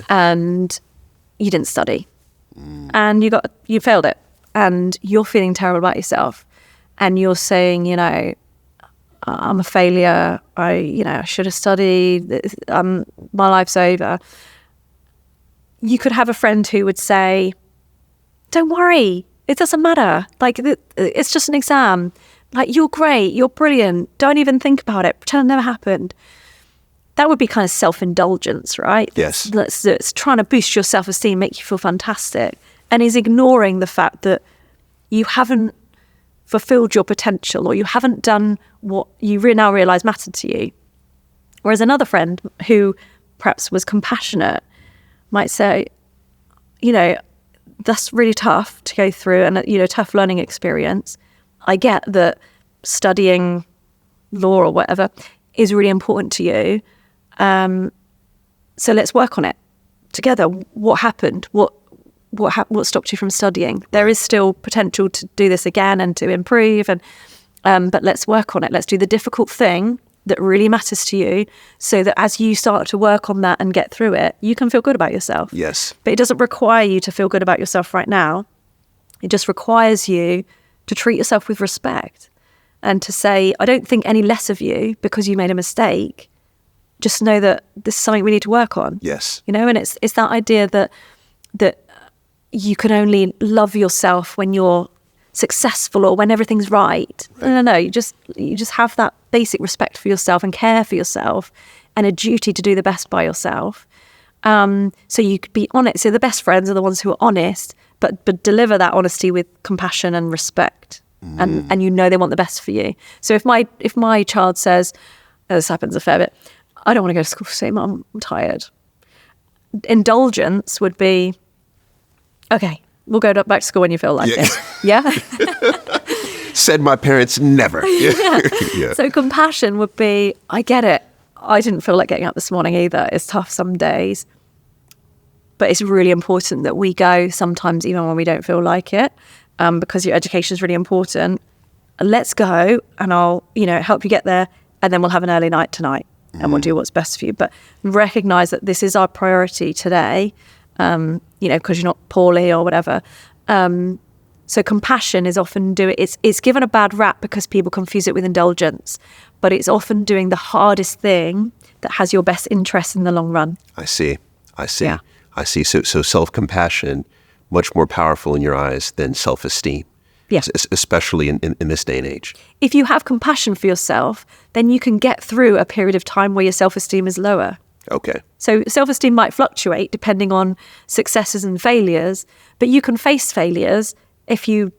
and you didn't study and you failed it and you're feeling terrible about yourself and you're saying, I'm a failure. I should have studied. My life's over. You could have a friend who would say, don't worry. It doesn't matter. Like, it's just an exam. Like, you're great. You're brilliant. Don't even think about it. Pretend it never happened. That would be kind of self-indulgence, right? Yes. It's trying to boost your self-esteem, make you feel fantastic. And is ignoring the fact that you haven't fulfilled your potential or you haven't done what you now realise mattered to you. Whereas another friend who perhaps was compassionate might say, that's really tough to go through and, tough learning experience. I get that studying law or whatever is really important to you. So let's work on it together. What happened? What stopped you from studying? There is still potential to do this again and to improve. But let's work on it. Let's do the difficult thing that really matters to you so that as you start to work on that and get through it, you can feel good about yourself. Yes. But it doesn't require you to feel good about yourself right now. It just requires you to treat yourself with respect and to say, I don't think any less of you because you made a mistake. Just know that this is something we need to work on. Yes. And it's that idea that you can only love yourself when you're successful or when everything's right. No. You just have that basic respect for yourself and care for yourself and a duty to do the best by yourself. So you could be honest. So the best friends are the ones who are honest, but deliver that honesty with compassion and respect. And they want the best for you. So if my child says, this happens a fair bit, I don't want to go to school, say, Mum, I'm tired. Indulgence would be, okay, we'll go back to school when you feel like it. Yeah? Said my parents never. Yeah. So compassion would be, I get it. I didn't feel like getting up this morning either. It's tough some days. But it's really important that we go sometimes even when we don't feel like it, because your education is really important. Let's go and I'll, help you get there, and then we'll have an early night tonight and we'll do what's best for you. But recognise that this is our priority today, because you're not poorly or whatever. So compassion is often it's given a bad rap because people confuse it with indulgence, but it's often doing the hardest thing that has your best interest in the long run. I see. Yeah. I see. So self-compassion, much more powerful in your eyes than self-esteem. Yeah. Especially in this day and age. If you have compassion for yourself, then you can get through a period of time where your self-esteem is lower. Okay. So self-esteem might fluctuate depending on successes and failures, but you can face failures if you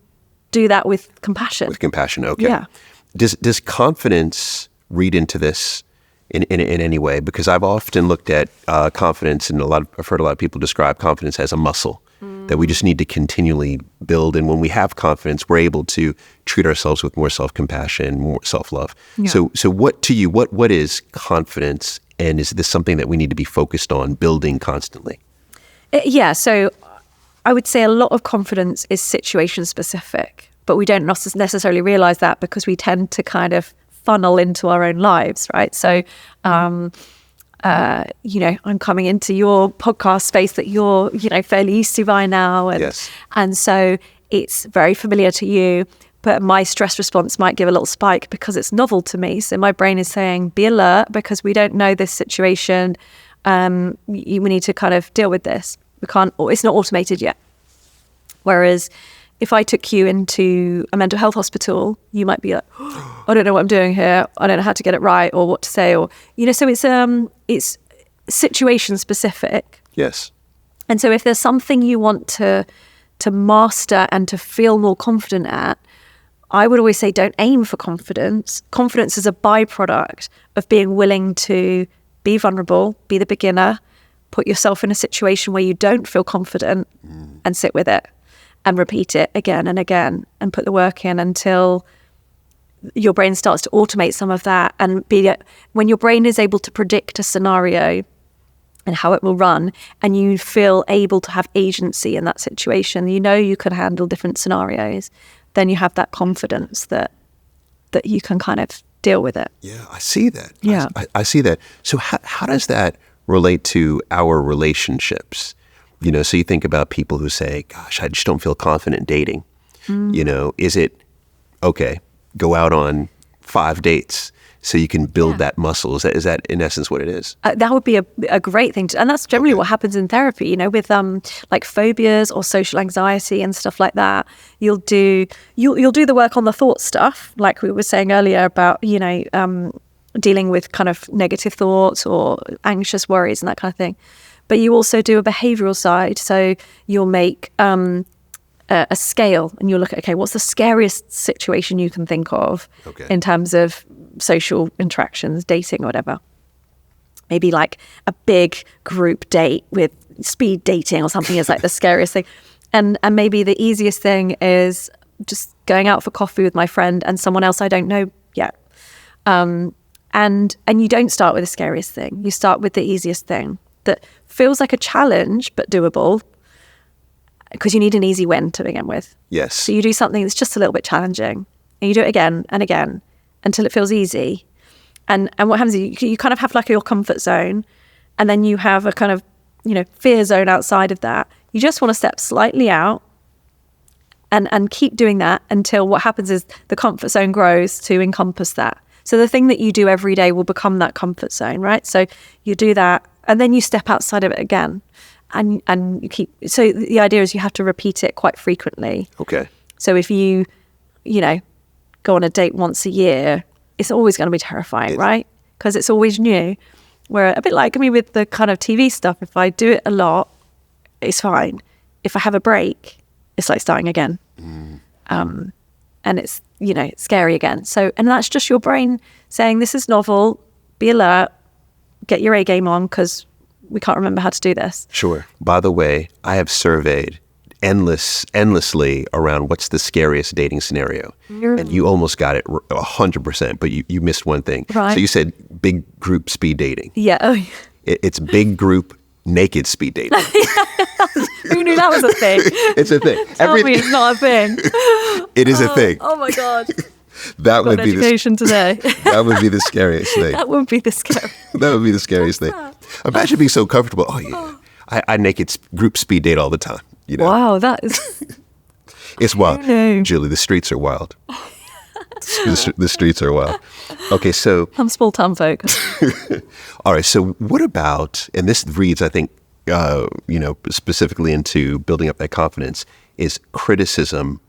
do that with compassion. With compassion, okay. Yeah. Does confidence read into this in any way? Because I've often looked at confidence, and I've heard a lot of people describe confidence as a muscle that we just need to continually build. And when we have confidence, we're able to treat ourselves with more self-compassion, more self-love. Yeah. So what is confidence? And is this something that we need to be focused on building constantly? Yeah, so I would say a lot of confidence is situation specific, but we don't necessarily realize that because we tend to kind of funnel into our own lives, right? So, I'm coming into your podcast space that you're, fairly used to by now. And, Yes. And so it's very familiar to you, but my stress response might give a little spike because it's novel to me. So my brain is saying, be alert because we don't know this situation. We need to kind of deal with this. It's not automated yet. Whereas if I took you into a mental health hospital, you might be like, oh, I don't know what I'm doing here. I don't know how to get it right or what to say, or, so it's situation specific. Yes. And so if there's something you want to master and to feel more confident at, I would always say don't aim for confidence. Confidence is a byproduct of being willing to be vulnerable, be the beginner, put yourself in a situation where you don't feel confident and sit with it and repeat it again and again and put the work in until your brain starts to automate some of that. And when your brain is able to predict a scenario and how it will run, and you feel able to have agency in that situation, you can handle different scenarios, then you have that confidence that you can kind of deal with it. Yeah, I see that. Yeah. I see that. So how does that relate to our relationships? So you think about people who say, gosh, I just don't feel confident dating. Is it, okay, go out on 5 dates so you can build that muscle? Is that in essence what it is? That would be a great thing and that's generally what happens in therapy, with like phobias or social anxiety and stuff like that. You'll do the work on the thought stuff, like we were saying earlier about, dealing with kind of negative thoughts or anxious worries and that kind of thing. But you also do a behavioral side. So you'll make a scale and you'll look at, okay, what's the scariest situation you can think of in terms of social interactions, dating or whatever. Maybe like a big group date with speed dating or something is like the scariest thing. And maybe the easiest thing is just going out for coffee with my friend and someone else I don't know yet. And you don't start with the scariest thing. You start with the easiest thing that feels like a challenge but doable, because you need an easy win to begin with. Yes. So you do something that's just a little bit challenging and you do it again and again until it feels easy. And what happens is you kind of have like your comfort zone, and then you have a kind of, fear zone outside of that. You just want to step slightly out and keep doing that until what happens is the comfort zone grows to encompass that. So the thing that you do every day will become that comfort zone, right? So you do that and then you step outside of it again. And you keep, so the idea is you have to repeat it quite frequently. Okay. So if you go on a date once a year, it's always going to be terrifying, right? Because it's always new. Where a bit like me with the kind of TV stuff, if I do it a lot, it's fine. If I have a break, it's like starting again. And it's, it's scary again. So, and that's just your brain saying, this is novel, be alert, get your A game on, because we can't remember how to do this. Sure. By the way, I have surveyed endlessly around what's the scariest dating scenario. And you almost got it 100%, but you missed one thing. Right. So you said big group speed dating. Yeah. Oh, yeah. It's big group naked speed dating. Who knew that was a thing? It's a thing. Tell me it's not a thing. It is a thing. Oh my God. That would be education today. That would be the scariest thing. That would be the scariest. That would be the scariest thing. Imagine being so comfortable. Oh yeah, I naked group speed date all the time. Wow, that is. It's wild. No. Julie, the streets are wild. The streets are wild. Okay, so... I'm small-town folk. All right, so what about, and this reads, I think, specifically into building up that confidence, is criticism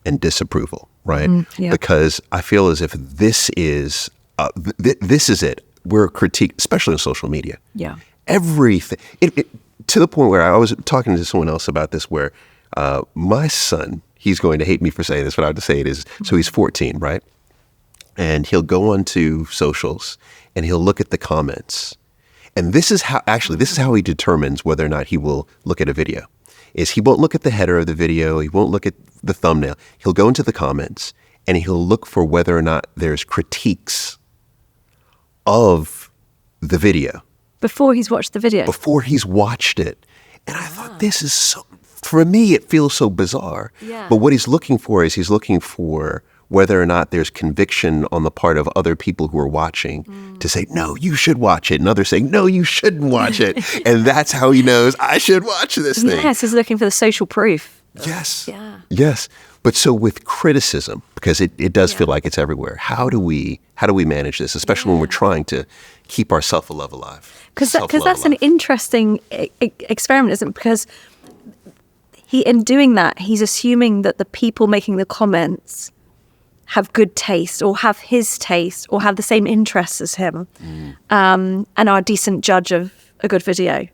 and disapproval, right? Yeah. Because I feel as if this is it. We're critiqued, especially on social media. Yeah. Everything. To the point where I was talking to someone else about this, where my son, he's going to hate me for saying this, but I have to say it is, so he's 14, right? And he'll go onto socials and he'll look at the comments. And this is how he determines whether or not he will look at a video. Is he won't look at the header of the video, he won't look at the thumbnail. He'll go into the comments and he'll look for whether or not there's critiques of the video. Before he's watched the video? Before he's watched it. And I thought, this is so, for me, it feels so bizarre. Yeah. But what he's looking for is whether or not there's conviction on the part of other people who are watching to say, no, you should watch it. And others saying, no, you shouldn't watch it. And that's how he knows I should watch this thing. Yes, he's looking for the social proof. Yes. Yeah. Yes. But so with criticism, because it does feel like it's everywhere, how do we manage this, especially when we're trying to keep our self-love alive? Because that's an interesting experiment, isn't it? Because in doing that, he's assuming that the people making the comments have good taste or have his taste or have the same interests as him and are a decent judge of a good video.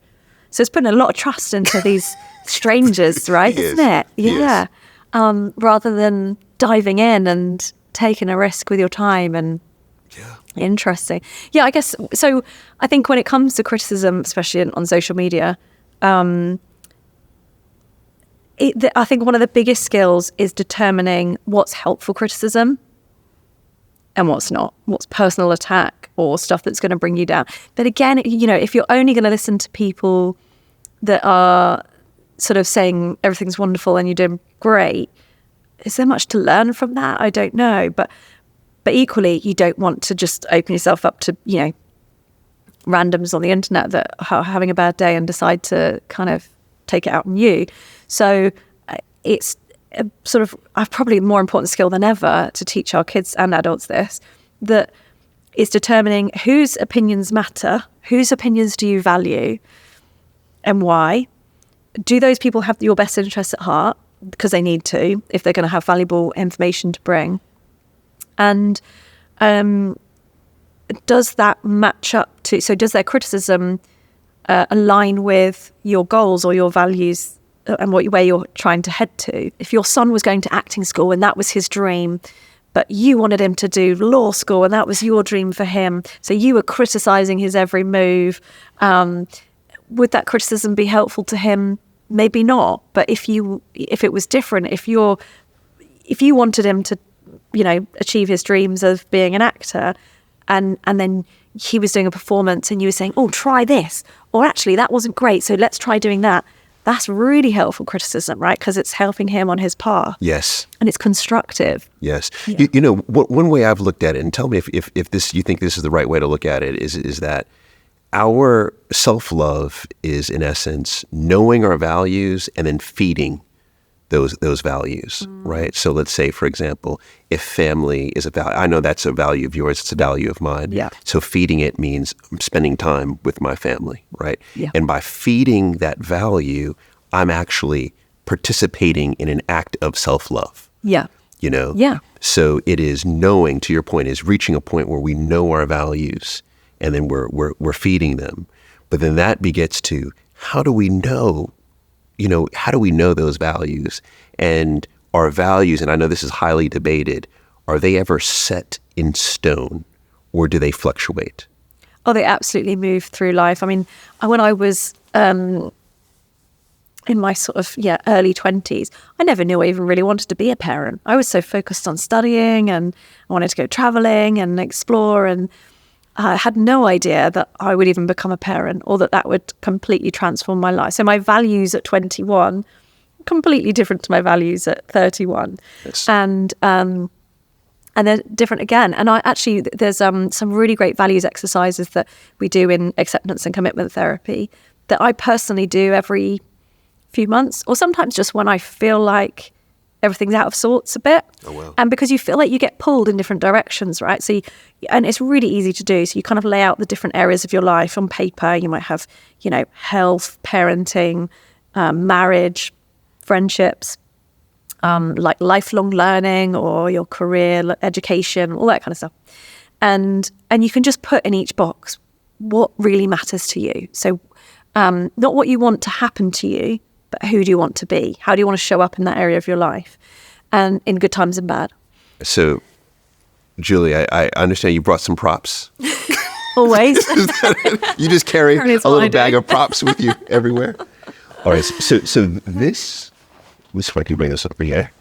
So it's putting a lot of trust into these strangers, right? Isn't it? Yeah. Rather than diving in and taking a risk with your time and interesting. Yeah, I guess. So I think when it comes to criticism, especially on social media, I think one of the biggest skills is determining what's helpful criticism and what's not, what's personal attack or stuff that's going to bring you down. But again, if you're only going to listen to people that are sort of saying everything's wonderful and you're doing great, is there much to learn from that? I don't know. But equally, you don't want to just open yourself up to, randoms on the internet that are having a bad day and decide to kind of take it out on you. So it's sort of probably a more important skill than ever to teach our kids and adults that is determining whose opinions matter, whose opinions do you value and why. Do those people have your best interests at heart? Because they need to, if they're going to have valuable information to bring. And does that match up to, so does their criticism align with your goals or your values and where you're trying to head to? If your son was going to acting school and that was his dream, but you wanted him to do law school and that was your dream for him, so you were criticizing his every move, would that criticism be helpful to him? Maybe not. But if it was different, if you wanted him to, achieve his dreams of being an actor, and then he was doing a performance and you were saying, oh, try this, or actually that wasn't great, so let's try doing that. That's really helpful criticism, right? Because it's helping him on his path. Yes. And it's constructive. Yes. Yeah. One way I've looked at it, and tell me if this, you think this is the right way to look at it, is that our self-love is, in essence, knowing our values and then feeding those values, right? So let's say, for example, if family is a value, I know that's a value of yours, it's a value of mine. Yeah. So feeding it means spending time with my family, right? Yeah. And by feeding that value, I'm actually participating in an act of self-love. Yeah. Yeah. So it is knowing, to your point, is reaching a point where we know our values and then we're feeding them. But then that begets to, how do we know those values? And our values, and I know this is highly debated, are they ever set in stone or do they fluctuate? Oh, they absolutely move through life. I mean, when I was in my sort of, early 20s, I never knew I even really wanted to be a parent. I was so focused on studying and I wanted to go traveling and explore, and I had no idea that I would even become a parent or that would completely transform my life. So my values at 21, completely different to my values at 31. Yes. And they're different again. And there's some really great values exercises that we do in acceptance and commitment therapy that I personally do every few months, or sometimes just when I feel like everything's out of sorts a bit. Oh, wow. And because you feel like you get pulled in different directions, right? So, and it's really easy to do. So you kind of lay out the different areas of your life on paper. You might have, health, parenting, marriage, friendships, like lifelong learning or your career, education, all that kind of stuff. And you can just put in each box what really matters to you. So not what you want to happen to you, but who do you want to be? How do you want to show up in that area of your life? And in good times and bad. So, Julie, I understand you brought some props. Always. You just carry a little bag do. of props with you everywhere. All right. So this if I can bring this over here.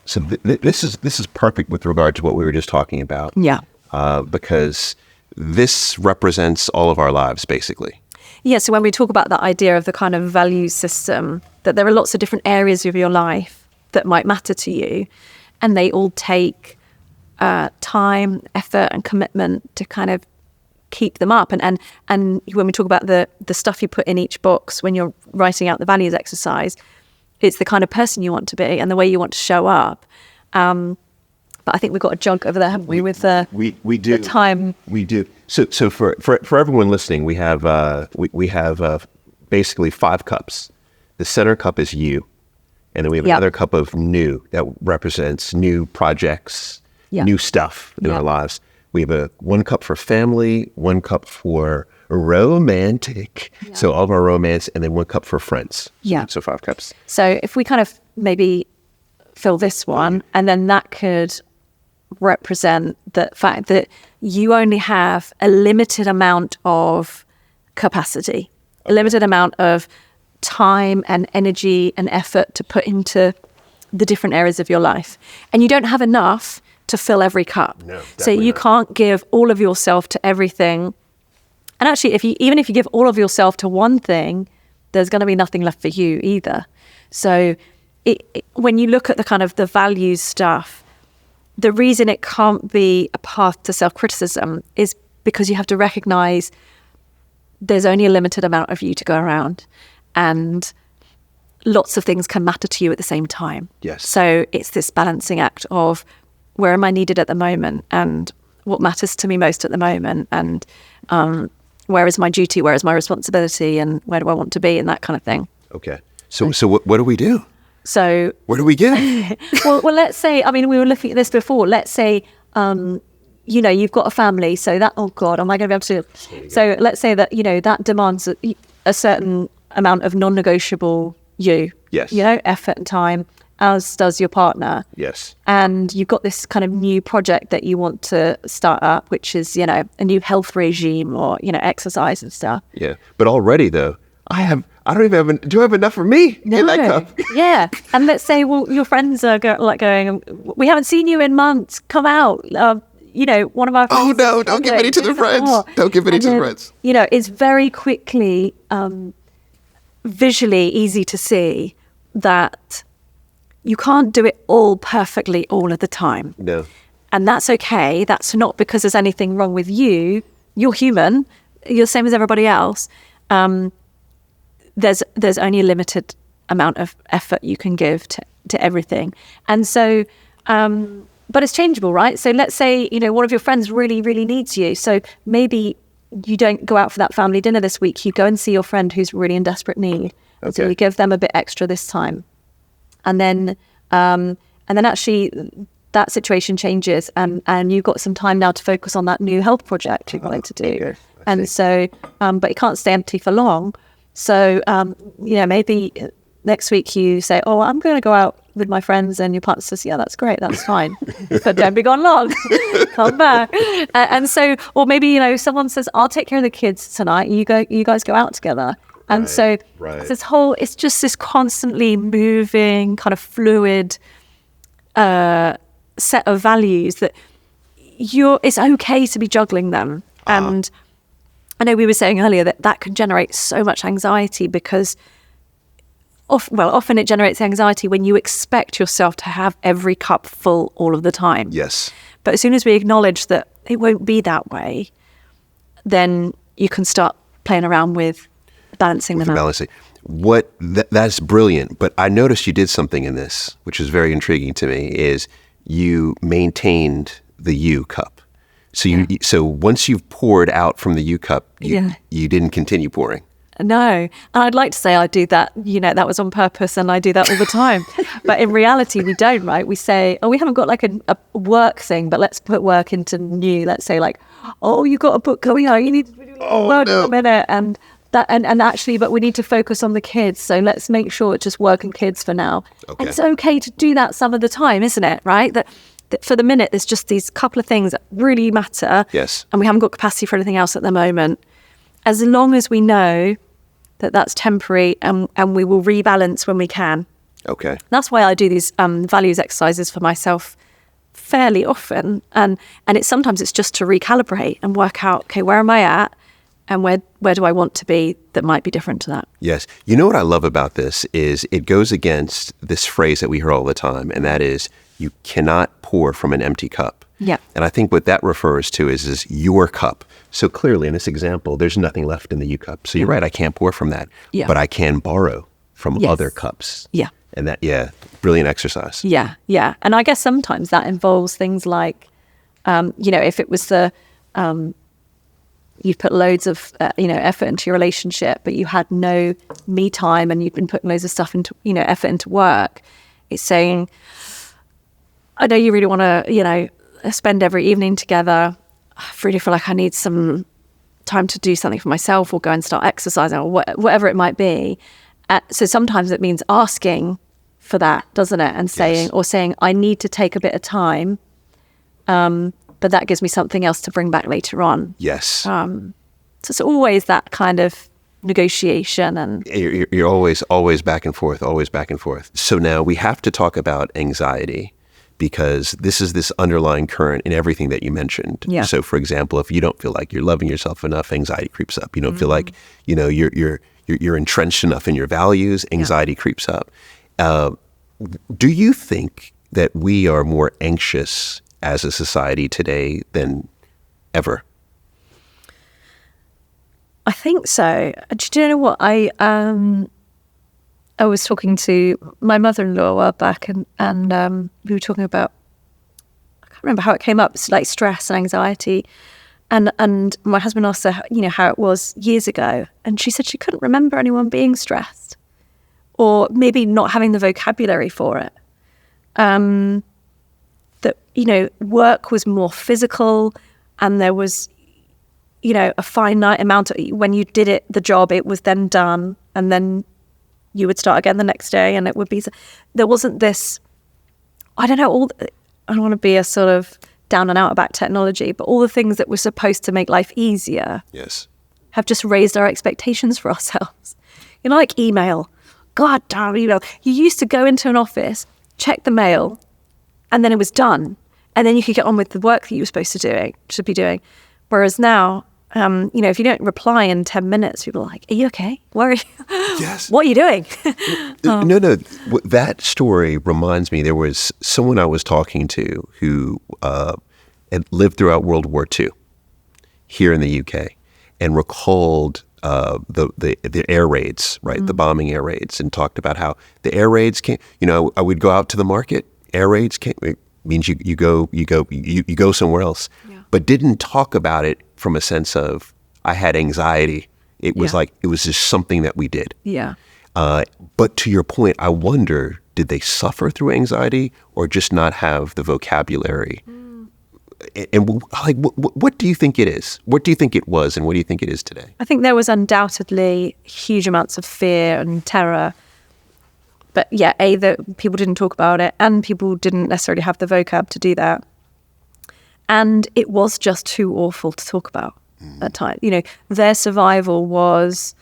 So this is perfect with regard to what we were just talking about. Yeah. Because this represents all of our lives, basically. Yeah, so when we talk about that idea of the kind of value system, that there are lots of different areas of your life that might matter to you, and they all take time, effort, and commitment to kind of keep them up. And when we talk about the stuff you put in each box when you're writing out the values exercise, it's the kind of person you want to be and the way you want to show up. But I think we've got a jug over there, haven't we? With we do. The time. We do. So for everyone listening, we have basically 5 cups. The center cup is you, and then we have another cup of new that represents new projects, new stuff in our lives. We have one cup for family, 1 cup for romantic, so all of our romance, and then 1 cup for friends. Yeah. So 5 cups. So if we kind of maybe fill this one, and then that could represent the fact that you only have a limited amount of capacity, a limited amount of time and energy and effort to put into the different areas of your life. And you don't have enough to fill every cup. No, so you can't give all of yourself to everything. And actually, even if you give all of yourself to one thing, there's going to be nothing left for you either. So when you look at the kind of the values stuff, the reason it can't be a path to self-criticism is because you have to recognize there's only a limited amount of you to go around, and lots of things can matter to you at the same time. Yes. So it's this balancing act of where am I needed at the moment, and what matters to me most at the moment, and where is my duty, where is my responsibility, and where do I want to be, and that kind of thing. Okay. So what do we do? So where do we get? well, let's say, we were looking at this before. Let's say, you've got a family. So that, oh God, am I going to be able to? So let's say that, that demands a certain amount of non-negotiable you. Yes. Effort and time, as does your partner. Yes. And you've got this kind of new project that you want to start up, which is, a new health regime or, exercise and stuff. Yeah. But already though, do I have enough for me in that cup? Yeah. And let's say, well, your friends are going, we haven't seen you in months. Come out. One of our friends. Oh, no, don't give any to the friends. Don't give any to the friends. It's very quickly, visually easy to see that you can't do it all perfectly all of the time. No. And that's okay. That's not because there's anything wrong with you. You're human. You're the same as everybody else. There's only a limited amount of effort you can give to everything. And so, but it's changeable, right? So let's say, one of your friends really, really needs you. So maybe you don't go out for that family dinner this week. You go and see your friend who's really in desperate need. Okay. So you give them a bit extra this time. And then actually that situation changes and you've got some time now to focus on that new health project you're wanting to do. Okay. And so, but it can't stay empty for long. So, maybe next week you say, oh, I'm going to go out with my friends, and your partner says, yeah, that's great, that's fine. But don't be gone long. Come back. And so, or maybe, someone says, I'll take care of the kids tonight. You guys go out together. And it's just this constantly moving, kind of fluid set of values that it's okay to be juggling them. And I know we were saying earlier that can generate so much anxiety because often it generates anxiety when you expect yourself to have every cup full all of the time. Yes. But as soon as we acknowledge that it won't be that way, then you can start playing around with balancing them out. Balancing. That's brilliant. But I noticed you did something in this, which is very intriguing to me, is you maintained the U cup. So so once you've poured out from the U cup, you didn't continue pouring. No. And I'd like to say I do that, that was on purpose and I do that all the time. But in reality, we don't, right? We say, we haven't got like a work thing, but let's put work into new. Let's say like, you got a book coming out, you need to do work in a minute. And actually, but we need to focus on the kids. So let's make sure it's just work and kids for now. Okay. And it's okay to do that some of the time, isn't it? Right? That for the minute, there's just these couple of things that really matter. Yes. And we haven't got capacity for anything else at the moment. As long as we know that that's temporary and we will rebalance when we can. Okay. That's why I do these values exercises for myself fairly often. And sometimes it's just to recalibrate and work out, okay, where am I at? And where do I want to be that might be different to that? Yes. You know what I love about this is it goes against this phrase that we hear all the time, and that is you cannot pour from an empty cup. Yeah. And I think what that refers to is your cup. So clearly in this example, there's nothing left in the U cup. So you're right, I can't pour from that. Yeah. But I can borrow from other cups. Yeah. And that, brilliant exercise. Yeah, yeah. And I guess sometimes that involves things like, if it was you've put loads of, effort into your relationship, but you had no me time and you've been putting loads of stuff into, effort into work. It's saying, I know you really want to, spend every evening together. I really feel like I need some time to do something for myself or go and start exercising or whatever it might be. So sometimes it means asking for that, doesn't it? And saying, I need to take a bit of time. But that gives me something else to bring back later on. Yes. So it's always that kind of negotiation. And you're always back and forth, always back and forth. So now we have to talk about anxiety because this is this underlying current in everything that you mentioned. Yeah. So for example, if you don't feel like you're loving yourself enough, anxiety creeps up. You don't feel like, you're entrenched enough in your values, anxiety creeps up. Do you think that we are more anxious as a society today than ever? I think so. Do you know what? I was talking to my mother-in-law a while back and we were talking about, I can't remember how it came up, it's like stress and anxiety. And my husband asked her, how it was years ago. And she said she couldn't remember anyone being stressed or maybe not having the vocabulary for it. That, work was more physical and there was, a finite amount of, when you did it, the job, it was then done and then you would start again the next day and it would be, there wasn't this, I don't want to be a sort of down and out about technology, but all the things that were supposed to make life easier have just raised our expectations for ourselves. Like email. God damn, you used to go into an office, check the mail, and then it was done. And then you could get on with the work that you were supposed to be doing. Whereas now, if you don't reply in 10 minutes, people are like, are you okay? Where are you? Yes. What are you doing? No. That story reminds me, there was someone I was talking to who had lived throughout World War II here in the UK and recalled the air raids, right? Mm. The bombing air raids, and talked about how the air raids came, I would go out to the market, air raids came, it means you go somewhere else, but didn't talk about it from a sense of, I had anxiety. It was like, it was just something that we did. Yeah. But to your point, I wonder, did they suffer through anxiety or just not have the vocabulary? Mm. And like, what do you think it is? What do you think it was, and what do you think it is today? I think there was undoubtedly huge amounts of fear and terror. But that people didn't talk about it, and people didn't necessarily have the vocab to do that. And it was just too awful to talk about at time. Their survival was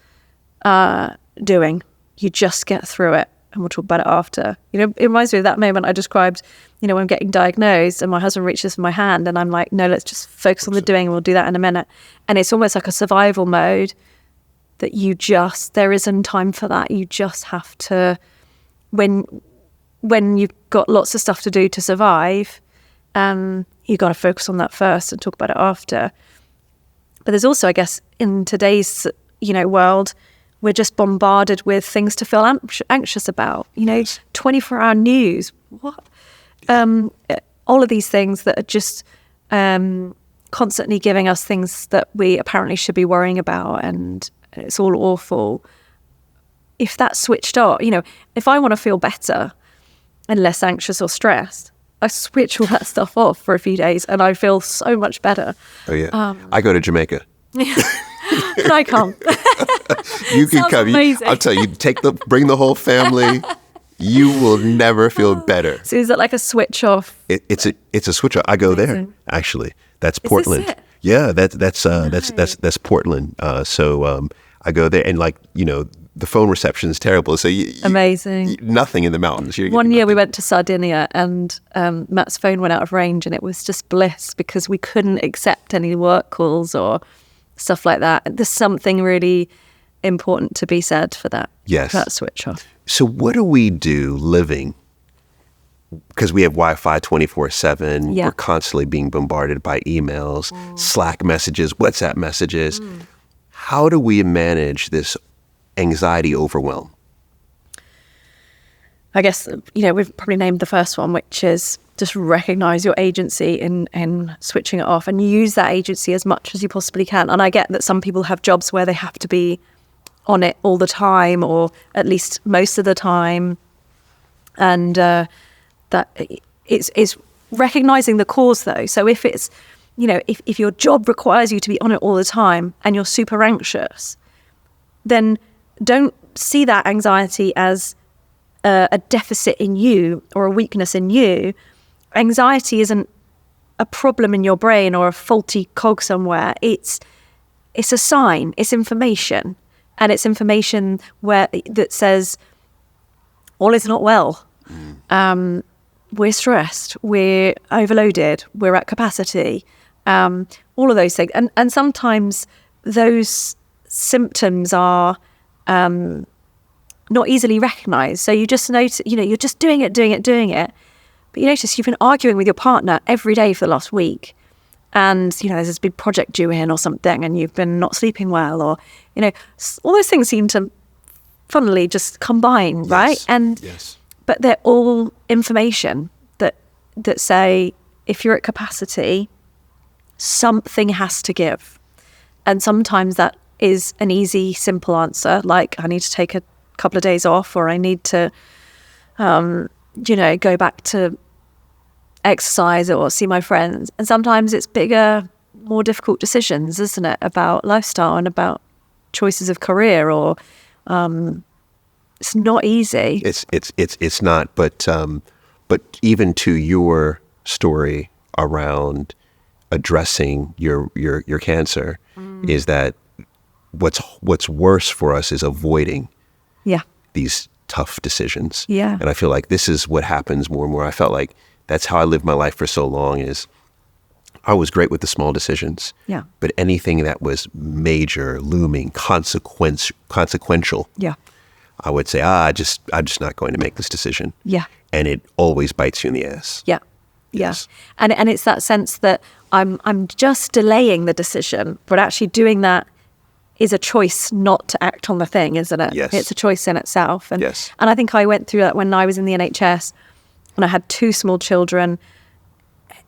doing. You just get through it, and we'll talk about it after. It reminds me of that moment I described, when I'm getting diagnosed and my husband reaches for my hand and I'm like, no, let's just focus on the doing and we'll do that in a minute. And it's almost like a survival mode that there isn't time for that. You just have to, when you've got lots of stuff to do to survive, you got to focus on that first and talk about it after. But there's also, I guess, in today's, world, we're just bombarded with things to feel anxious about. 24-hour news, what? All of these things that are just constantly giving us things that we apparently should be worrying about, and it's all awful. If that's switched off, if I want to feel better and less anxious or stressed, I switch all that stuff off for a few days and I feel so much better. Oh, yeah. I go to Jamaica. But I can't. You can come. I'll tell you, bring the whole family. You will never feel better. So is it like a switch off? It's a switch off. I go there, actually. That's Portland. Is this it? Yeah, that's Portland. So I go there, and the phone reception is terrible. So amazing. Nothing in the mountains. One year we went to Sardinia, and Matt's phone went out of range, and it was just bliss because we couldn't accept any work calls or stuff like that. There's something really important to be said for that. Yes. That switch off. So what do we do living? Because we have Wi-Fi 24/7. Yeah. We're constantly being bombarded by emails, Slack messages, WhatsApp messages. How do we manage this anxiety overwhelm? I guess, we've probably named the first one, which is just recognize your agency in switching it off and use that agency as much as you possibly can. And I get that some people have jobs where they have to be on it all the time, or at least most of the time. And that it's recognizing the cause, though. So if it's, if your job requires you to be on it all the time and you're super anxious, then don't see that anxiety as a deficit in you or a weakness in you. Anxiety isn't a problem in your brain or a faulty cog somewhere. It's a sign. It's information, and it's information that says all is not well. We're stressed. We're overloaded. We're at capacity. All of those things, and sometimes those symptoms are not easily recognized. So you just notice, you're just doing it, but you notice you've been arguing with your partner every day for the last week, and there's this big project due in or something, and you've been not sleeping well, or all those things seem to funnily just combine, right? And but they're all information that say if you're at capacity, something has to give, and sometimes that is an easy, simple answer, like I need to take a couple of days off, or I need to go back to exercise or see my friends. And sometimes it's bigger, more difficult decisions, isn't it, about lifestyle and about choices of career, or it's not easy. It's not, but even to your story around addressing your cancer, is that what's worse for us is avoiding these tough decisions. Yeah. And I feel like this is what happens more and more. I felt like that's how I lived my life for so long, is I was great with the small decisions. Yeah. But anything that was major, looming, consequential, I would say, I'm just not going to make this decision. Yeah. And it always bites you in the ass. Yeah. Yes. Yeah. And it's that sense that I'm just delaying the decision, but actually doing that is a choice not to act on the thing, isn't it? Yes. It's a choice in itself. And, yes. And I think I went through that when I was in the NHS, and I had 2 small children.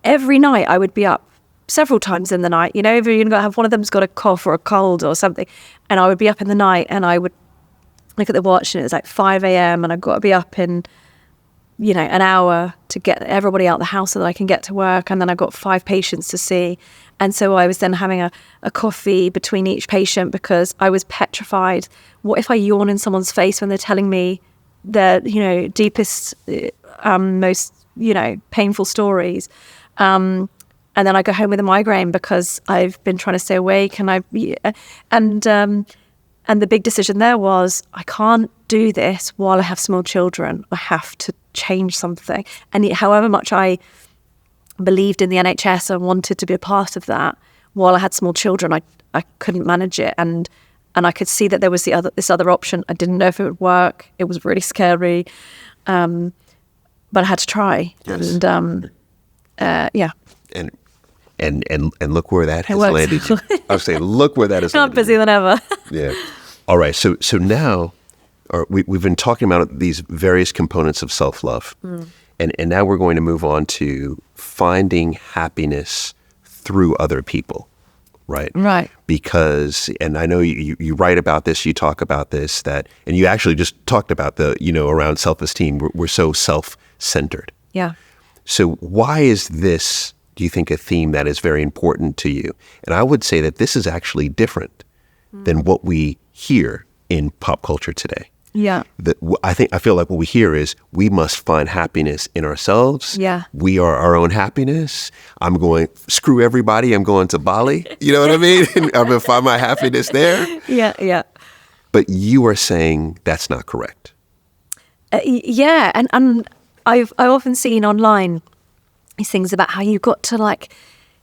Every night I would be up several times in the night. If you're going to have one of them's got a cough or a cold or something, and I would be up in the night and I would look at the watch and it was like 5 a.m. and I've got to be up in an hour to get everybody out of the house so that I can get to work, and then I've got 5 patients to see. And so I was then having a coffee between each patient because I was petrified. What if I yawn in someone's face when they're telling me their, deepest, most, painful stories? And then I go home with a migraine because I've been trying to stay awake, and the big decision there was, I can't do this while I have small children. I have to change something. And however much I believed in the NHS and wanted to be a part of that, while I had small children, I couldn't manage it. And I could see that there was this other option. I didn't know if it would work. It was really scary. But I had to try. Yes. And look where that has landed you. I was saying, look where that has landed I'm busier than ever. Yeah. All right. So now we've been talking about these various components of self-love. And now we're going to move on to finding happiness through other people, right? Right. Because, and I know you write about this, you talk about this, and you actually just talked about around self-esteem. We're so self-centered. Yeah. So why is this, do you think, a theme that is very important to you? And I would say that this is actually different than what we hear in pop culture today. Yeah. I feel like what we hear is we must find happiness in ourselves. Yeah. We are our own happiness. I'm going, screw everybody. I'm going to Bali. You know what I mean? I'm going to find my happiness there. Yeah. Yeah. But you are saying that's not correct. Yeah. And I've often seen online these things about how you've got to like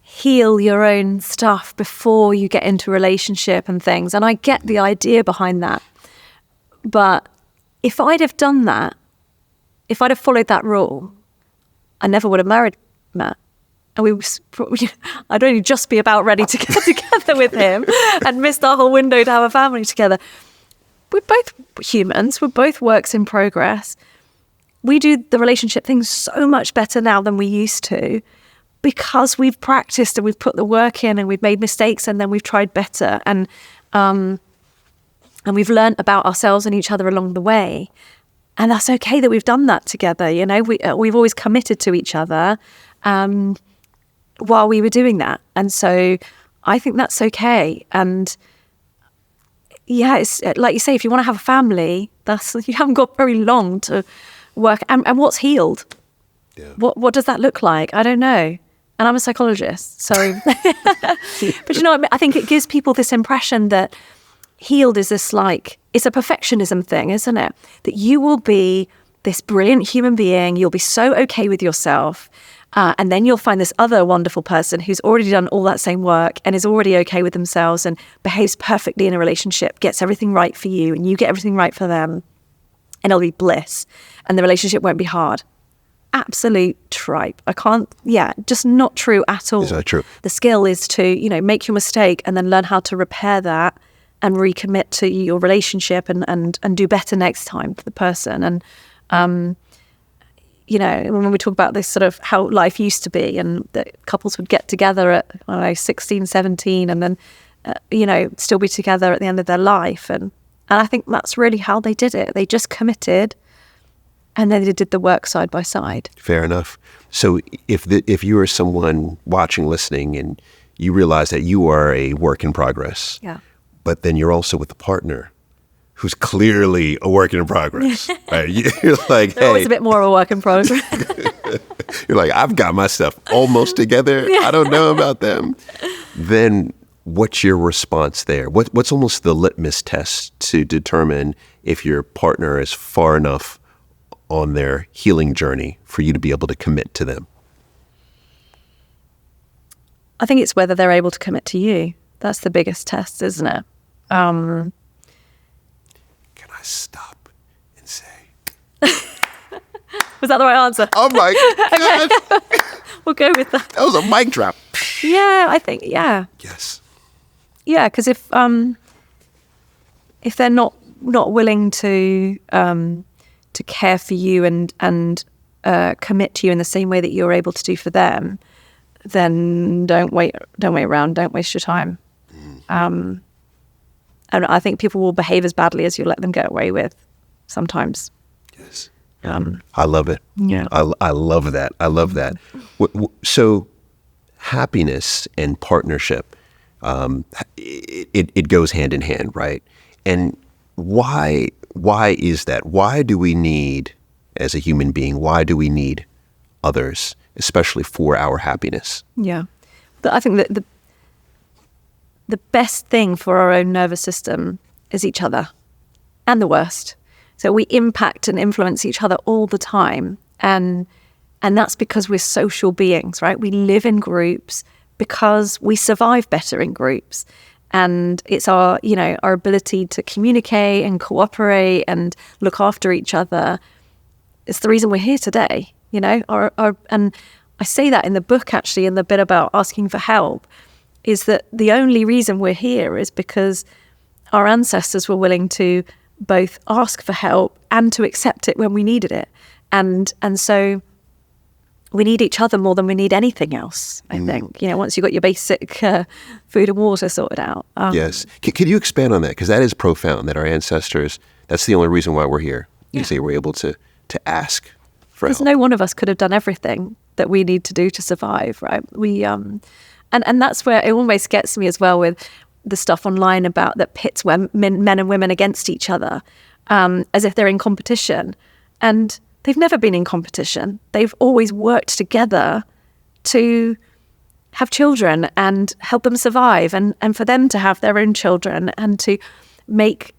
heal your own stuff before you get into a relationship and things. And I get the idea behind that. But if I'd have done that, if I'd have followed that rule, I never would have married Matt. And I'd only just be about ready to get together with him and missed our whole window to have a family together. We're both humans. We're both works in progress. We do the relationship thing so much better now than we used to because we've practiced and we've put the work in and we've made mistakes and then we've tried better. And we've learned about ourselves and each other along the way. And that's okay that we've done that together. You know, we've always committed to each other while we were doing that. And so I think that's okay. And yeah, it's like you say, if you want to have a family, you haven't got very long to work. And what's healed? Yeah. What does that look like? I don't know. And I'm a psychologist. So, but you know, I think it gives people this impression that healed is this it's a perfectionism thing, isn't it? That you will be this brilliant human being, you'll be so okay with yourself, and then you'll find this other wonderful person who's already done all that same work and is already okay with themselves and behaves perfectly in a relationship, gets everything right for you, and you get everything right for them, and it'll be bliss, and the relationship won't be hard. Absolute tripe. Just not true at all. Is that true? The skill is to, make your mistake and then learn how to repair that and recommit to your relationship and do better next time for the person. And, when we talk about this sort of how life used to be and that couples would get together at, 16, 17 and then, still be together at the end of their life. And I think that's really how they did it. They just committed and then they did the work side by side. Fair enough. So if you are someone watching, listening, and you realize that you are a work in progress, yeah, but then you're also with a partner who's clearly a work in progress, right? You're like, they're always a bit more of a work in progress. You're like, I've got my stuff almost together. I don't know about them. Then what's your response there? What's almost the litmus test to determine if your partner is far enough on their healing journey for you to be able to commit to them? I think it's whether they're able to commit to you. That's the biggest test, isn't it? Can I stop and say? Was that the right answer? Oh my God. Okay. We'll go with that. That was a mic drop. Yeah, I think, yeah. Yes. Yeah, because if they're not willing to care for you and commit to you in the same way that you're able to do for them, then don't wait around. Don't waste your time. And I think people will behave as badly as you let them get away with sometimes. Yes. I love it. Yeah. I love that. I love that. So happiness and partnership, it goes hand in hand, right? And why is that? Why do we need, as a human being, why do we need others, especially for our happiness? Yeah. But I think that the best thing for our own nervous system is each other, and the worst. So we impact and influence each other all the time. And that's because we're social beings, right? We live in groups because we survive better in groups. And it's our ability to communicate and cooperate and look after each other. It's the reason we're here today, and I say that in the book, actually, in the bit about asking for help, is that the only reason we're here is because our ancestors were willing to both ask for help and to accept it when we needed it. And so we need each other more than we need anything else, I think. Once you've got your basic food and water sorted out. Yes. Can you expand on that? Because that is profound, that our ancestors, that's the only reason why we're here. You say we're able to ask for help. Because no one of us could have done everything that we need to do to survive, right? And that's where it almost gets me as well with the stuff online about that pits men and women against each other, as if they're in competition. And they've never been in competition. They've always worked together to have children and help them survive, and for them to have their own children and to make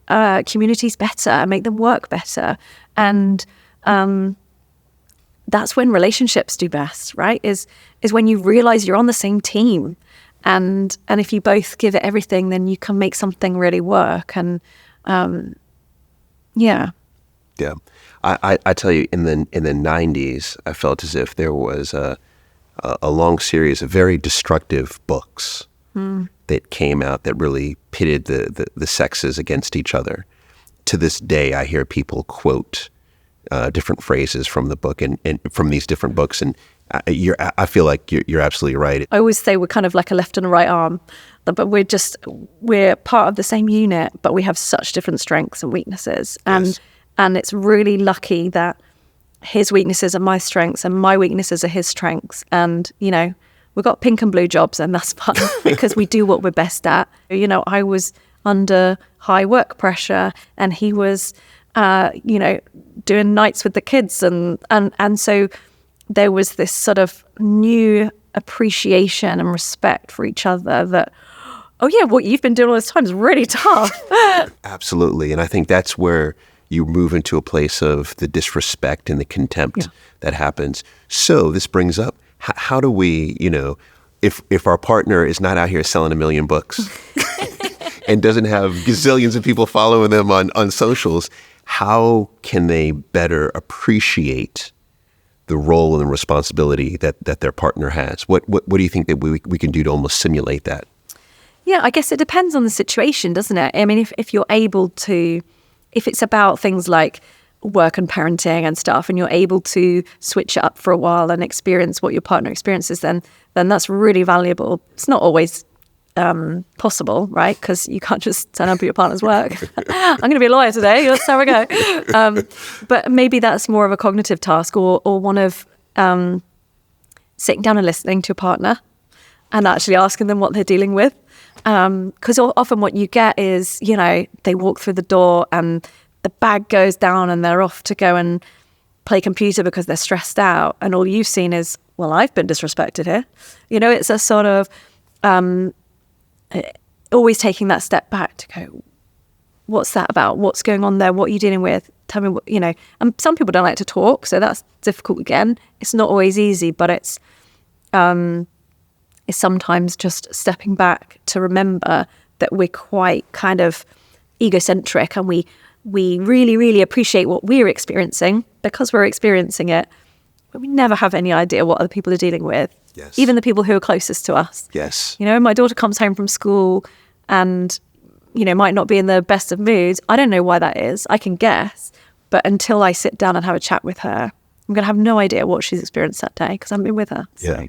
communities better and make them work better. And that's when relationships do best, right? Is when you realize you're on the same team. And if you both give it everything, then you can make something really work. And Yeah. I tell you, in the 90s, I felt as if there was a long series of very destructive books that came out that really pitted the sexes against each other. To this day, I hear people quote different phrases from the book and from these different books, and I feel like you're absolutely right. I always say we're kind of like a left and a right arm, but we're part of the same unit, but we have such different strengths and weaknesses. And it's really lucky that his weaknesses are my strengths and my weaknesses are his strengths. And, we've got pink and blue jobs, and that's fun because we do what we're best at. I was under high work pressure and he was, doing nights with the kids. And so there was this sort of new appreciation and respect for each other that, oh yeah, what you've been doing all this time is really tough. Absolutely. And I think that's where you move into a place of the disrespect and the contempt that happens. So this brings up, how do we, if our partner is not out here selling 1 million books and doesn't have gazillions of people following them on socials, how can they better appreciate the role and the responsibility that their partner has? What do you think that we can do to almost simulate that? Yeah, I guess it depends on the situation, doesn't it? I mean, if you're able to, if it's about things like work and parenting and stuff, and you're able to switch it up for a while and experience what your partner experiences, then that's really valuable. It's not always possible, right? Because you can't just turn up at your partner's work. I'm going to be a lawyer today. That's how we go. But maybe that's more of a cognitive task, or one of sitting down and listening to a partner and actually asking them what they're dealing with. Because often what you get is, they walk through the door and the bag goes down and they're off to go and play computer because they're stressed out. And all you've seen is, well, I've been disrespected here. It's a sort of always taking that step back to go, what's that about? What's going on there? What are you dealing with? Tell me what, and some people don't like to talk, so that's difficult again. It's not always easy, but it's sometimes just stepping back to remember that we're quite kind of egocentric, and we really, really appreciate what we're experiencing because we're experiencing it, but we never have any idea what other people are dealing with. Yes. Even the people who are closest to us. Yes. My daughter comes home from school and, might not be in the best of moods. I don't know why that is. I can guess. But until I sit down and have a chat with her, I'm going to have no idea what she's experienced that day because I haven't been with her. So. Yeah.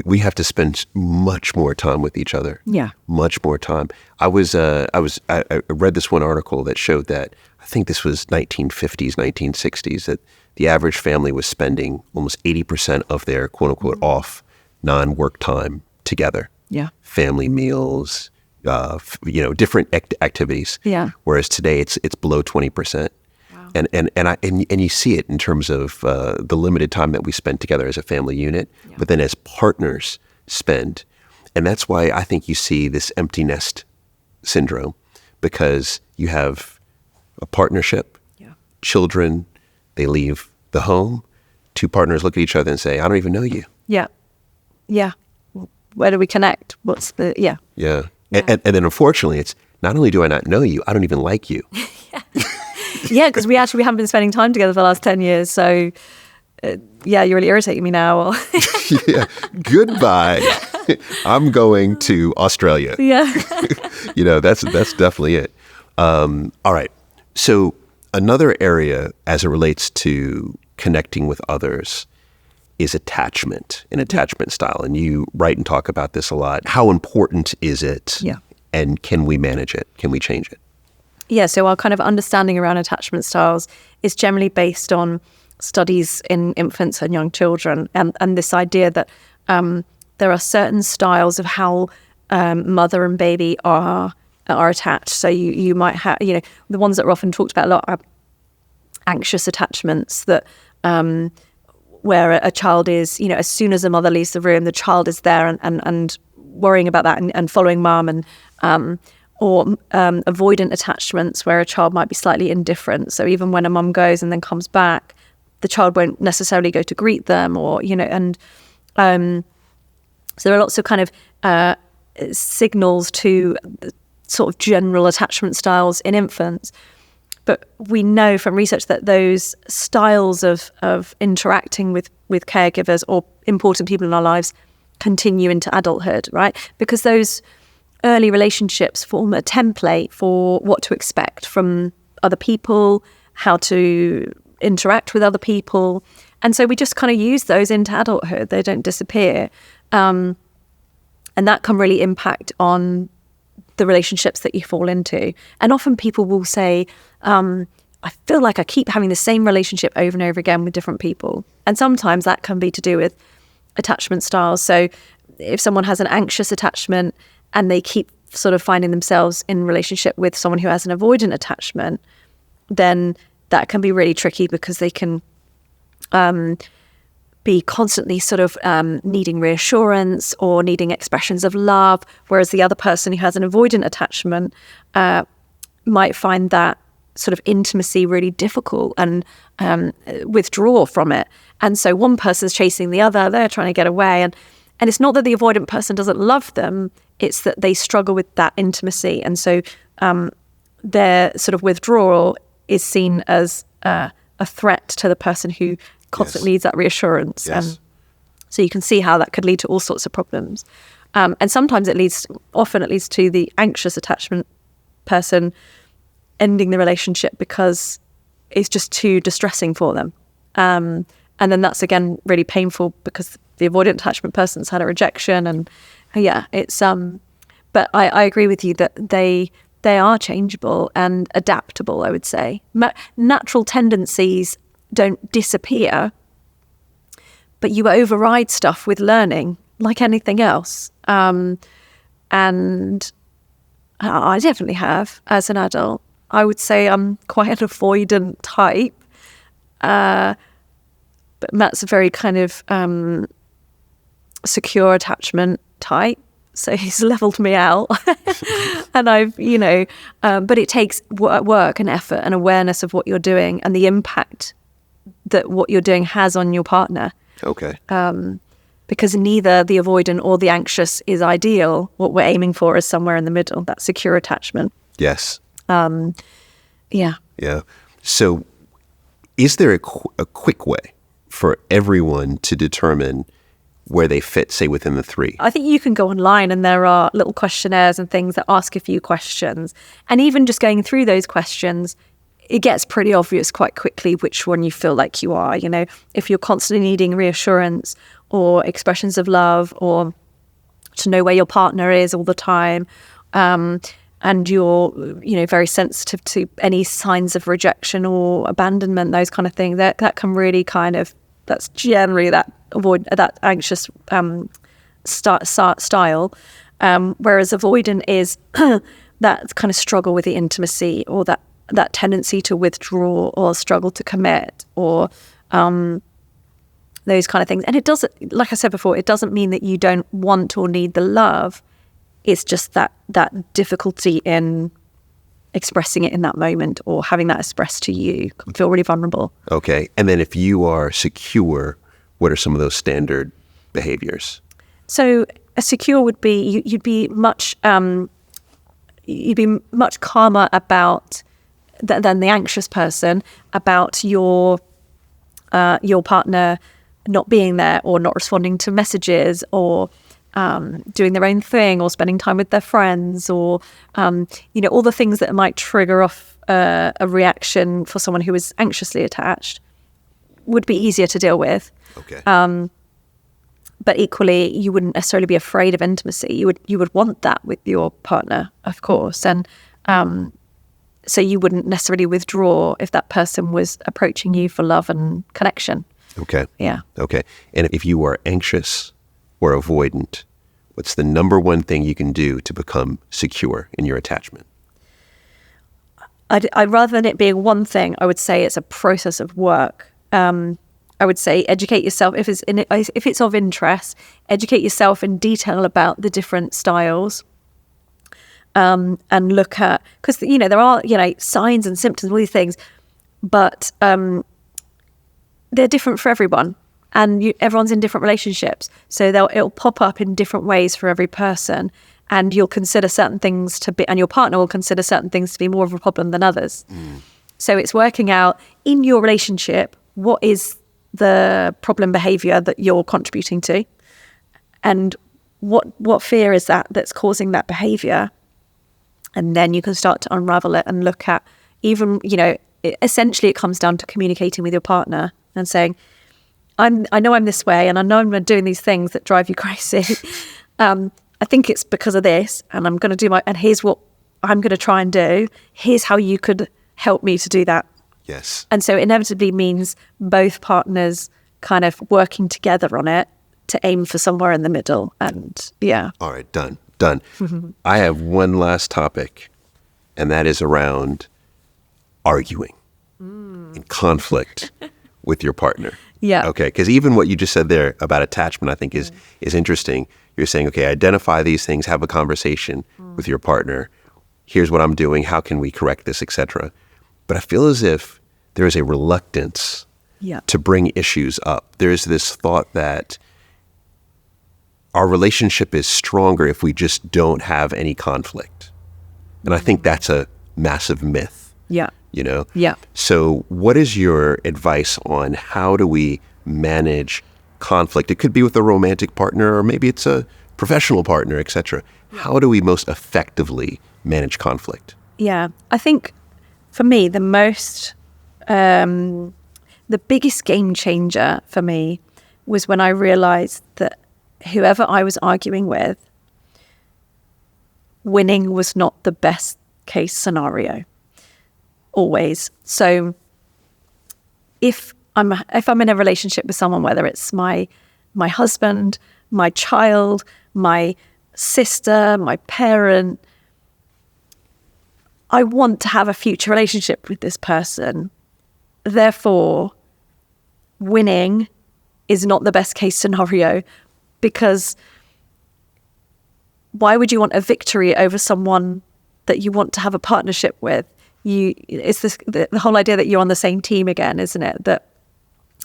We have to spend much more time with each other. Yeah. Much more time. I read this one article that showed that, I think this was 1950s, 1960s, that the average family was spending almost 80% of their quote unquote off non-work time together. Yeah. Family meals, different activities. Yeah. Whereas today it's below 20%. Wow. And you see it in terms of the limited time that we spend together as a family unit, but then as partners spend. And that's why I think you see this empty nest syndrome, because you have a partnership, children, they leave the home, two partners look at each other and say, I don't even know you. Yeah. Yeah. Where do we connect? What's the, Yeah. And then unfortunately, it's not only do I not know you, I don't even like you. Yeah, because we haven't been spending time together for the last 10 years. So, you're really irritating me now. Yeah. Goodbye. I'm going to Australia. Yeah. That's definitely it. All right. So another area as it relates to connecting with others is attachment and attachment style. And you write and talk about this a lot. How important is it? Yeah. And can we manage it? Can we change it? Yeah, so our kind of understanding around attachment styles is generally based on studies in infants and young children, and this idea that there are certain styles of how mother and baby are attached. So you might have, the ones that are often talked about a lot are anxious attachments, that where a child is, as soon as the mother leaves the room, the child is there and worrying about that and following mum, and or avoidant attachments where a child might be slightly indifferent. So even when a mum goes and then comes back, the child won't necessarily go to greet them, or, and so there are lots of kind of signals to sort of general attachment styles in infants. But we know from research that those styles of interacting with caregivers or important people in our lives continue into adulthood, right? Because those early relationships form a template for what to expect from other people, how to interact with other people. And so we just kind of use those into adulthood. They don't disappear. And that can really impact on the relationships that you fall into. And often people will say, I feel like I keep having the same relationship over and over again with different people. And sometimes that can be to do with attachment styles. So if someone has an anxious attachment and they keep sort of finding themselves in relationship with someone who has an avoidant attachment, then that can be really tricky, because they can be constantly sort of needing reassurance or needing expressions of love, whereas the other person who has an avoidant attachment might find that sort of intimacy really difficult and withdraw from it. And so one person's chasing the other, they're trying to get away. And it's not that the avoidant person doesn't love them, it's that they struggle with that intimacy. And so their sort of withdrawal is seen as a threat to the person who constantly needs that reassurance. Yes. So you can see how that could lead to all sorts of problems. And sometimes often it leads to the anxious attachment person ending the relationship because it's just too distressing for them. And then that's, again, really painful because the avoidant attachment person's had a rejection. And it's but I agree with you that they are changeable and adaptable, I would say. Natural tendencies don't disappear, but you override stuff with learning, like anything else. And I definitely have as an adult. I would say I'm quite an avoidant type. But Matt's a very kind of secure attachment type. So he's leveled me out. And I've, but it takes work and effort and awareness of what you're doing and the impact that what you're doing has on your partner. Okay. Because neither the avoidant or the anxious is ideal. What we're aiming for is somewhere in the middle, that secure attachment. Yes. Yeah. Yeah. So is there a quick way for everyone to determine where they fit, say, within the three? I think you can go online and there are little questionnaires and things that ask a few questions. And even just going through those questions, it gets pretty obvious quite quickly which one you feel like you are. If you're constantly needing reassurance or expressions of love, or to know where your partner is all the time, and you're, very sensitive to any signs of rejection or abandonment, those kind of things, that can really that's generally that anxious style. Whereas avoidant is that kind of struggle with the intimacy, or that tendency to withdraw or struggle to commit, or those kind of things. And it doesn't, like I said before, it doesn't mean that you don't want or need the love. It's just that difficulty in expressing it in that moment, or having that expressed to you, can feel really vulnerable. Okay. And then if you are secure, what are some of those standard behaviors? So a secure would be, you'd be much calmer about than the anxious person about your partner not being there, or not responding to messages, or doing their own thing or spending time with their friends or, all the things that might trigger off a reaction for someone who is anxiously attached would be easier to deal with. Okay. But equally, you wouldn't necessarily be afraid of intimacy. You would want that with your partner, of course. And so you wouldn't necessarily withdraw if that person was approaching you for love and connection. Okay. Yeah. Okay. And if you are anxious or avoidant, what's the number one thing you can do to become secure in your attachment? I'd rather than it being one thing, I would say it's a process of work. I would say educate yourself if it's of interest. Educate yourself in detail about the different styles, and look at, because there are signs and symptoms, all these things, but they're different for everyone, and everyone's in different relationships, so it'll pop up in different ways for every person, and you'll consider certain things and your partner will consider certain things to be more of a problem than others. So it's working out in your relationship what is the problem behavior that you're contributing to, and what fear is that's causing that behavior, and then you can start to unravel it and look at essentially it comes down to communicating with your partner and saying, I know I'm this way, and I know I'm doing these things that drive you crazy. I think it's because of this, and I'm going to do and here's what I'm going to try and do. Here's how you could help me to do that. Yes. And so it inevitably means both partners kind of working together on it to aim for somewhere in the middle. And yeah. All right, done. I have one last topic, and that is around arguing and conflict with your partner. Yeah. Okay, because even what you just said there about attachment, I think is interesting. You're saying, okay, identify these things, have a conversation with your partner. Here's what I'm doing. How can we correct this, etc. But I feel as if there is a reluctance to bring issues up. There's this thought that our relationship is stronger if we just don't have any conflict. And I think that's a massive myth. Yeah. Yeah. So what is your advice on how do we manage conflict? It could be with a romantic partner, or maybe it's a professional partner, etc. How do we most effectively manage conflict? Yeah. I think for me, the biggest game changer for me was when I realized that whoever I was arguing with, winning was not the best case scenario. Always. So if I'm in a relationship with someone, whether it's my husband, my child, my sister, my parent, I want to have a future relationship with this person. Therefore, winning is not the best case scenario, because why would you want a victory over someone that you want to have a partnership with? It's the whole idea that you're on the same team again, isn't it? That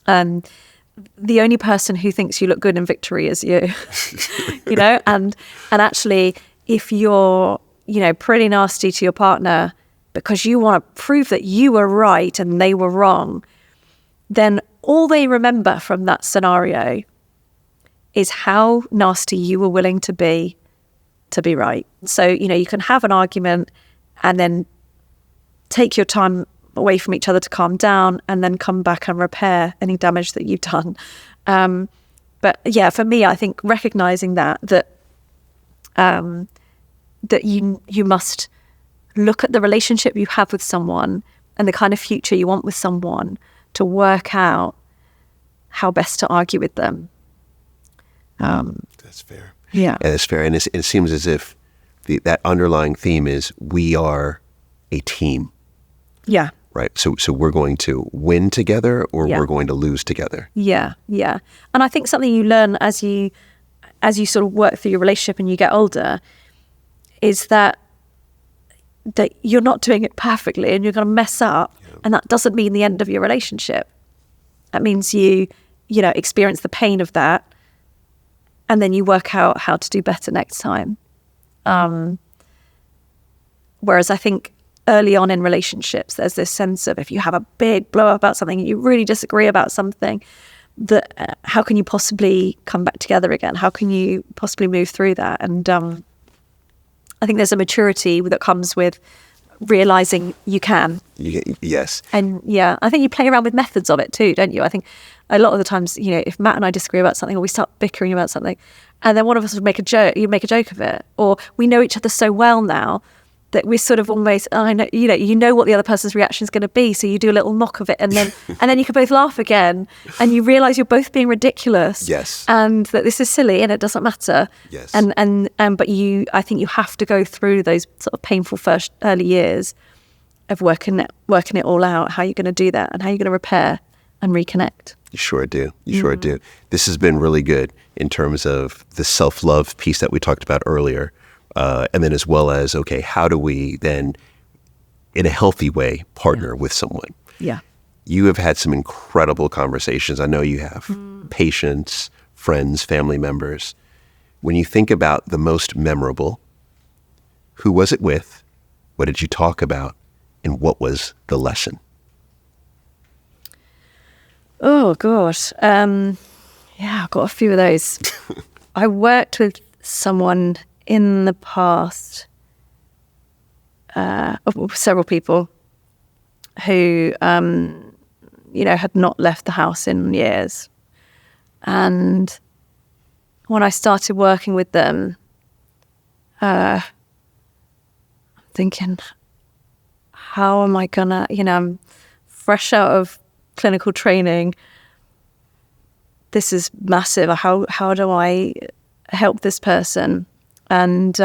the only person who thinks you look good in victory is you, and actually, if you're, pretty nasty to your partner because you want to prove that you were right and they were wrong, then all they remember from that scenario is how nasty you were willing to be right. So, you can have an argument and then take your time away from each other to calm down, and then come back and repair any damage that you've done. But yeah, for me, I think recognizing that you must look at the relationship you have with someone and the kind of future you want with someone to work out how best to argue with them. That's fair. Yeah, that's fair. And it seems as if that underlying theme is we are a team. Yeah. Right. So we're going to win together, or we're going to lose together. Yeah. Yeah. And I think something you learn as you sort of work through your relationship and you get older is that you're not doing it perfectly and you're going to mess up. Yeah. And that doesn't mean the end of your relationship. That means you experience the pain of that, and then you work out how to do better next time. Whereas I think early on in relationships, there's this sense of if you have a big blow up about something, you really disagree about something, how can you possibly come back together again? How can you possibly move through that? And I think there's a maturity that comes with realizing you can. Yes. And yeah, I think you play around with methods of it too, don't you? I think a lot of the times, if Matt and I disagree about something, or we start bickering about something, and then one of us would make a joke, you make a joke of it, or we know each other so well now that we're sort of almost, I know, you know what the other person's reaction is going to be, so you do a little mock of it, and then you can both laugh again, and you realise you're both being ridiculous. Yes. And that this is silly, and it doesn't matter. Yes. But I think you have to go through those sort of painful first early years of working it all out. How you're going to do that, and how you're going to repair and reconnect. You sure do. You sure do. This has been really good in terms of the self-love piece that we talked about earlier. And then as well as, okay, how do we then, in a healthy way, partner with someone? Yeah. You have had some incredible conversations. I know you have. Patients, friends, family members. When you think about the most memorable, who was it with? What did you talk about? And what was the lesson? Oh, gosh. I've got a few of those. I worked with someone in the past, several people who, had not left the house in years. And when I started working with them, I'm thinking, how am I gonna, I'm fresh out of clinical training. This is massive. How do I help this person? And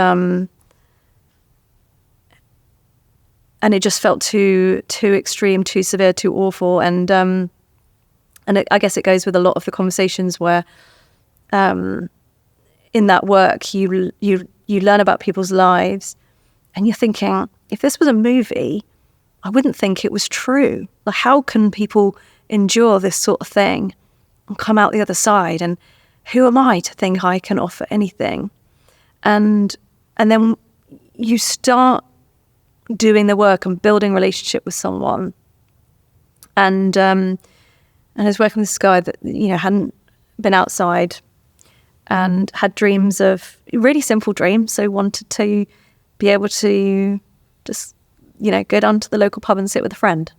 it just felt too extreme, too severe, too awful. And I guess it goes with a lot of the conversations where, in that work, you learn about people's lives, and you're thinking, if this was a movie, I wouldn't think it was true. Like, how can people endure this sort of thing and come out the other side? And who am I to think I can offer anything? And then you start doing the work and building a relationship with someone. And I was working with this guy that, hadn't been outside and had dreams of really simple dreams. So wanted to be able to just, go down to the local pub and sit with a friend.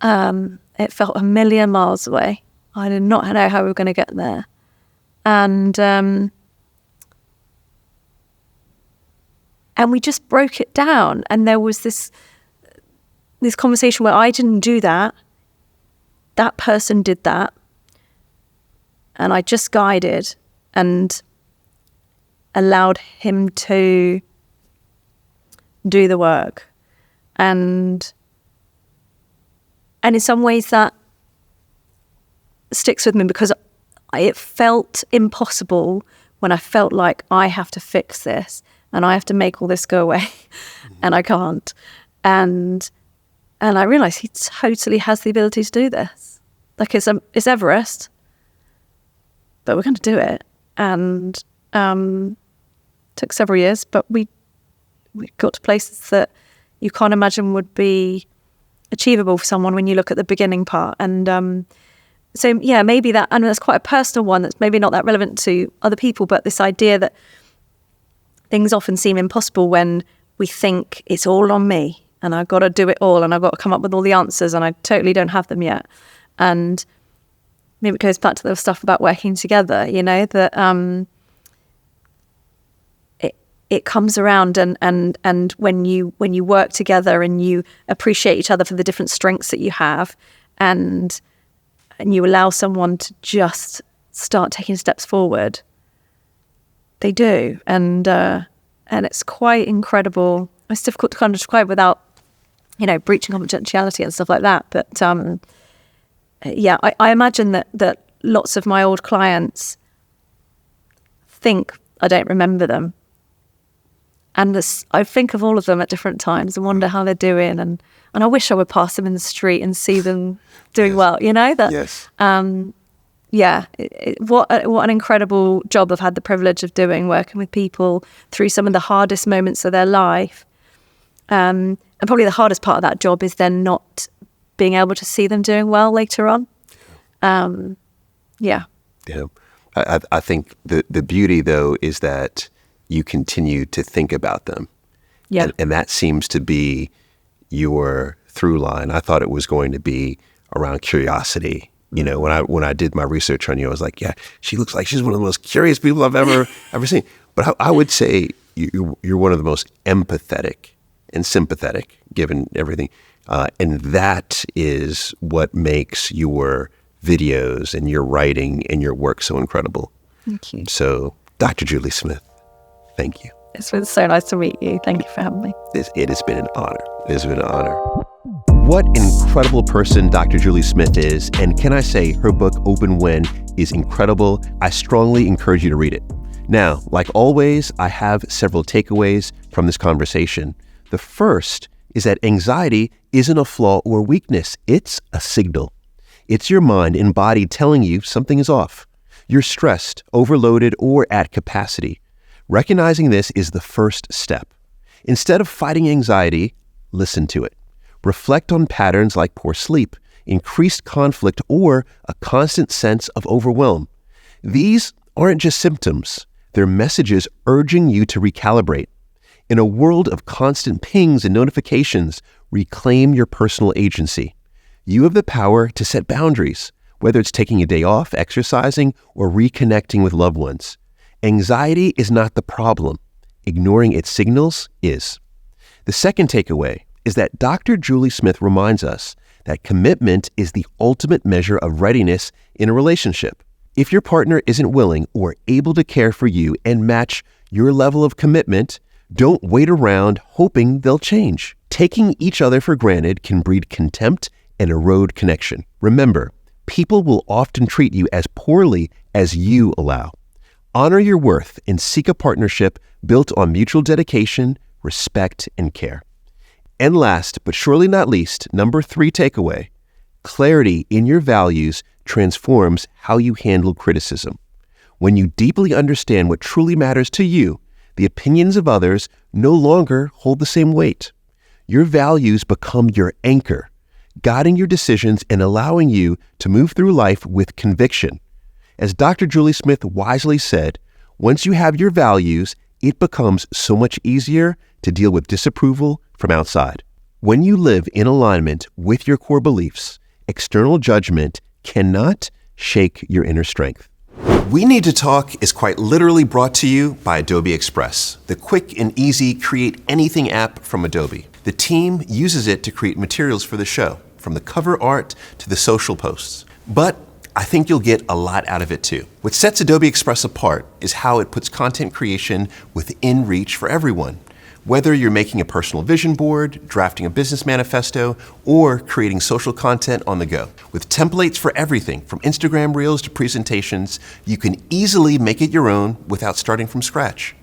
It felt a million miles away. I did not know how we were going to get there. And we just broke it down. And there was this conversation where I didn't do that. That person did that. And I just guided and allowed him to do the work. And in some ways that sticks with me, because it felt impossible when I felt like I have to fix this and I have to make all this go away and I can't. And I realised he totally has the ability to do this. Like, it's Everest, but we're going to do it. And took several years, but we got to places that you can't imagine would be achievable for someone when you look at the beginning part. And so, yeah, maybe that, and that's quite a personal one that's maybe not that relevant to other people, but this idea that things often seem impossible when we think it's all on me and I've got to do it all and I've got to come up with all the answers and I totally don't have them yet. And maybe it goes back to the stuff about working together, that it comes around and when you work together and you appreciate each other for the different strengths that you have, and you allow someone to just start taking steps forward, they do. And it's quite incredible. It's difficult to kind of describe without, breaching confidentiality and stuff like that. But I imagine that lots of my old clients think I don't remember them. And I think of all of them at different times and wonder how they're doing. And I wish I would pass them in the street and see them doing well, Yes. What an incredible job I've had the privilege of doing, working with people through some of the hardest moments of their life. And probably the hardest part of that job is then not being able to see them doing well later on. Yeah. Yeah. I think the beauty, though, is that you continue to think about them. Yeah. And that seems to be your through line. I thought it was going to be around curiosity. You know, when I did my research on you, I was like, yeah, she looks like she's one of the most curious people I've ever seen. But I would say you're one of the most empathetic and sympathetic, given everything. And that is what makes your videos and your writing and your work so incredible. Thank you. So, Dr. Julie Smith, thank you. It's been so nice to meet you. Thank you for having me. It has been an honor. It has been an honor. What an incredible person Dr. Julie Smith is. And can I say her book, Open When, is incredible. I strongly encourage you to read it. Now, like always, I have several takeaways from this conversation. The first is that anxiety isn't a flaw or weakness. It's a signal. It's your mind and body telling you something is off. You're stressed, overloaded, or at capacity. Recognizing this is the first step. Instead of fighting anxiety, listen to it. Reflect on patterns like poor sleep, increased conflict, or a constant sense of overwhelm. These aren't just symptoms. They're messages urging you to recalibrate. In a world of constant pings and notifications, reclaim your personal agency. You have the power to set boundaries, whether it's taking a day off, exercising, or reconnecting with loved ones. Anxiety is not the problem. Ignoring its signals is. The second takeaway is that Dr. Julie Smith reminds us that commitment is the ultimate measure of readiness in a relationship. If your partner isn't willing or able to care for you and match your level of commitment, don't wait around hoping they'll change. Taking each other for granted can breed contempt and erode connection. Remember, people will often treat you as poorly as you allow. Honor your worth and seek a partnership built on mutual dedication, respect, and care. And last, but surely not least, number 3 takeaway, clarity in your values transforms how you handle criticism. When you deeply understand what truly matters to you, the opinions of others no longer hold the same weight. Your values become your anchor, guiding your decisions and allowing you to move through life with conviction. As Dr. Julie Smith wisely said, once you have your values, it becomes so much easier to deal with disapproval from outside. When you live in alignment with your core beliefs, external judgment cannot shake your inner strength. We Need to Talk is quite literally brought to you by Adobe Express, the quick and easy create anything app from Adobe. The team uses it to create materials for the show, from the cover art to the social posts. But I think you'll get a lot out of it too. What sets Adobe Express apart is how it puts content creation within reach for everyone. Whether you're making a personal vision board, drafting a business manifesto, or creating social content on the go. With templates for everything from Instagram Reels to presentations, you can easily make it your own without starting from scratch.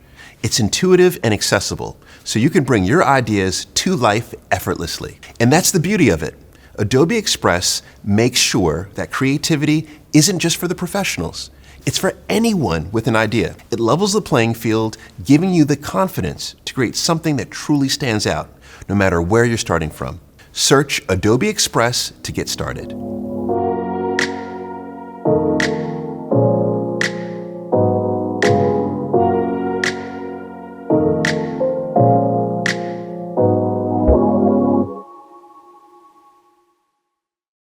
It's intuitive and accessible, so you can bring your ideas to life effortlessly. And that's the beauty of it. Adobe Express makes sure that creativity isn't just for the professionals. It's for anyone with an idea. It levels the playing field, giving you the confidence to create something that truly stands out, no matter where you're starting from. Search Adobe Express to get started.